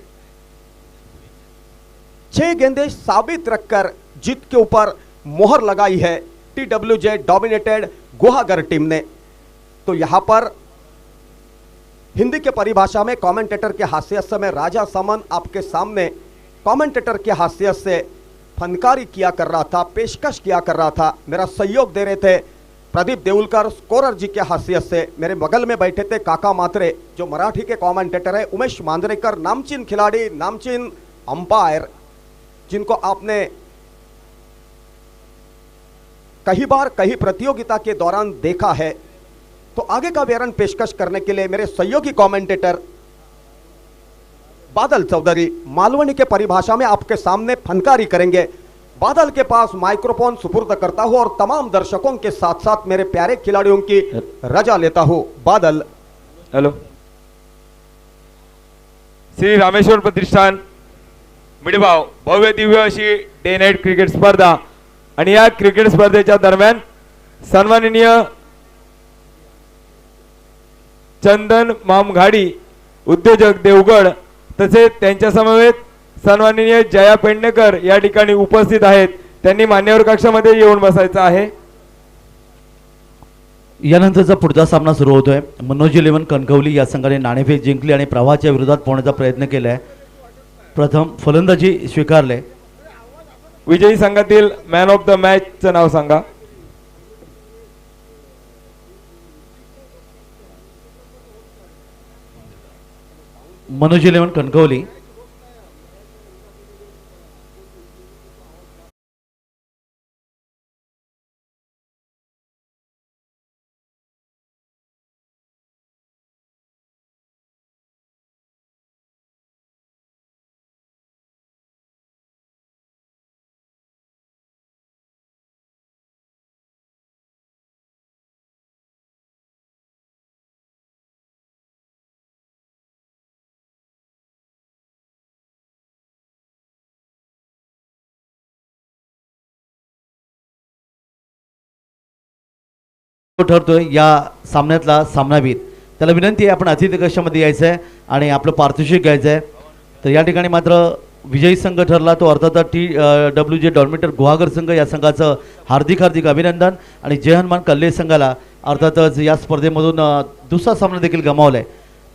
6 गेंदें साबित रखकर जीत के ऊपर मोहर लगाई है TWJ डोमिनेटेड गुहागर टीम ने। तो यहां पर हिंदी के परिभाषा में कमेंटेटर के हाशियत से मैं राजा समन आपके सामने कमेंटेटर के हाशियत से फनकारी किया कर रहा था, पेशकश किया कर रहा था। मेरा सहयोग दे रहे थे प्रदीप देउलकर स्कोरर जी के हाशियत से। मेरे बगल में बैठे थे काका मात्रे जो मराठी के कमेंटेटर है, उमेश मांजरेकर नामचीन खिलाड़ी, नामचीन अंपायर, जिनको आपने कई बार कई प्रतियोगिता के दौरान देखा है। तो आगे का विवरण पेशकश करने के लिए मेरे सहयोगी कमेंटेटर बादल चौधरी मालवनी के परिभाषा में आपके सामने फनकारी करेंगे। बादल के पास माइक्रोफोन सुपुर्द करता हूं और तमाम दर्शकों के साथ साथ मेरे प्यारे खिलाड़ियों की रजा लेता हूं। बादल। हॅलो, श्री रामेश्वर प्रतिष्ठान मिडबाव भव्य दिव्य अशी डे नाईट क्रिकेट स्पर्धा आणि या क्रिकेट स्पर्धेच्या दरम्यान सन्माननीय चंदन मामघाडी उद्योजक देवगड तसेच त्यांच्या समवेत सन्माननीय जया पेडणेकर या ठिकाणी उपस्थित आहेत। त्यांनी मान्यवर कक्षामध्ये येऊन बसायचं आहे। यानंतरचा पुढचा सामना सुरू होतोय। मनोज 11 कणकवली या संघाने नाणेफेक जिंकली आणि प्रवाहाच्या विरोधात पोहण्याचा प्रयत्न केलाय। प्रथम फलंदाजी स्वीकारले। विजयी संघातील मॅन ऑफ द मॅच चं नाव सांगा। मनोज 11 कणकवली। ठरतोय या सामन्यातला सामनावीर। त्याला विनंती आहे आपण अतिथी कक्षामध्ये यायचं आहे आणि आपलं पारितोषिक घ्यायचं आहे। तर या ठिकाणी मात्र विजयी संघ ठरला तो अर्थात TWJ डॉर्मिटर गुहागर संघ। या संघाचं हार्दिक हार्दिक अभिनंदन। आणि जय हनुमान कल्ले संघाला अर्थातच या स्पर्धेमधून दुसरा सामना देखील गमावलाय,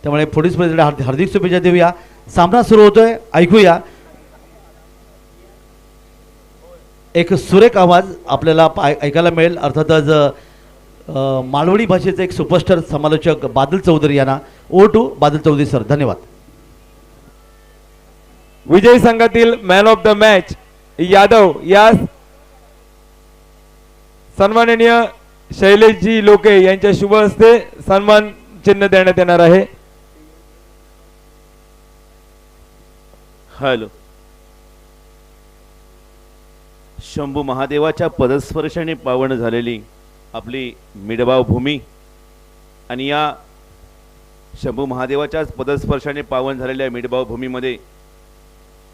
त्यामुळे पुढील स्पर्धेला हार्दिक शुभेच्छा देऊया। सामना सुरू होतोय, ऐकूया एक सुरेख आवाज आपल्याला ऐकायला मिळेल। अर्थातच मालवणी भाषेचे एक सुपरस्टार समालोचक बादल चौधरी यांना over to Badal Chaudhary sir. धन्यवाद। विजयी संघातील man of the match Yadav या सन्माननीय शैलेशजी लोके यांच्या शुभ हस्ते सन्मान चिन्ह देण्यात येणार आहे। हॅलो, शंभू महादेवाच्या पदस्पर्शाने पावन झालेली आपली मिडबाव भूमी आणि या शंभू महादेवाच्याच पदस्पर्शाने पावन झालेल्या मिडबाव भूमीमध्ये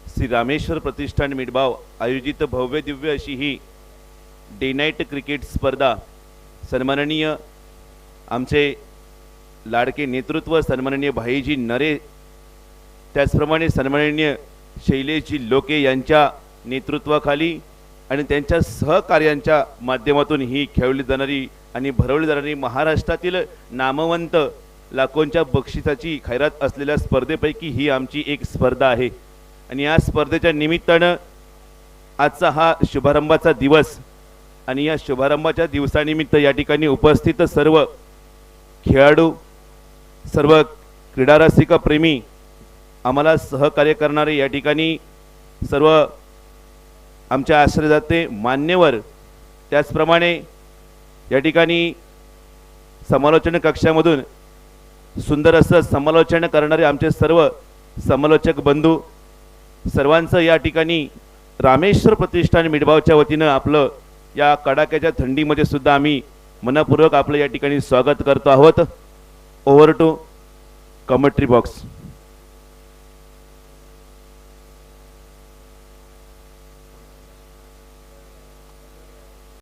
श्री रामेश्वर प्रतिष्ठान मिडबाव आयोजित भव्य दिव्य अशी ही डे नाईट क्रिकेट स्पर्धा सन्माननीय आमचे लाडके नेतृत्व सन्माननीय भाईजी नरे, त्याचप्रमाणे सन्माननीय शैलेशजी लोके यांच्या नेतृत्वाखाली आणि त्यांच्या सहकार्यांच्या माध्यमातून ही खेळली जाणारी आणि भरवली जाणारी महाराष्ट्रातील नामवंत लाखोंच्या बक्षिसाची खैरात असलेल्या स्पर्धेपैकी ही आमची एक स्पर्धा आहे। आणि या स्पर्धेच्या निमित्तानं आजचा हा शुभारंभाचा दिवस आणि या शुभारंभाच्या दिवसानिमित्त या ठिकाणी उपस्थित सर्व खेळाडू, सर्व क्रीडारसिक प्रेमी, आम्हाला सहकार्य करणारे या ठिकाणी सर्व आमच्या आश्रयदाते मान्यवर, त्याचप्रमाणे या ठिकाणी समालोचन कक्षामधून सुंदर असं समालोचन करणारे आमचे सर्व समालोचक बंधू, सर्वांचं या ठिकाणी रामेश्वर प्रतिष्ठान मिडबावच्या वतीनं आपलं या कडाक्याच्या थंडीमध्ये सुद्धा आम्ही मनपूर्वक आपलं या ठिकाणी स्वागत करतो आहोत. Over to commentary box.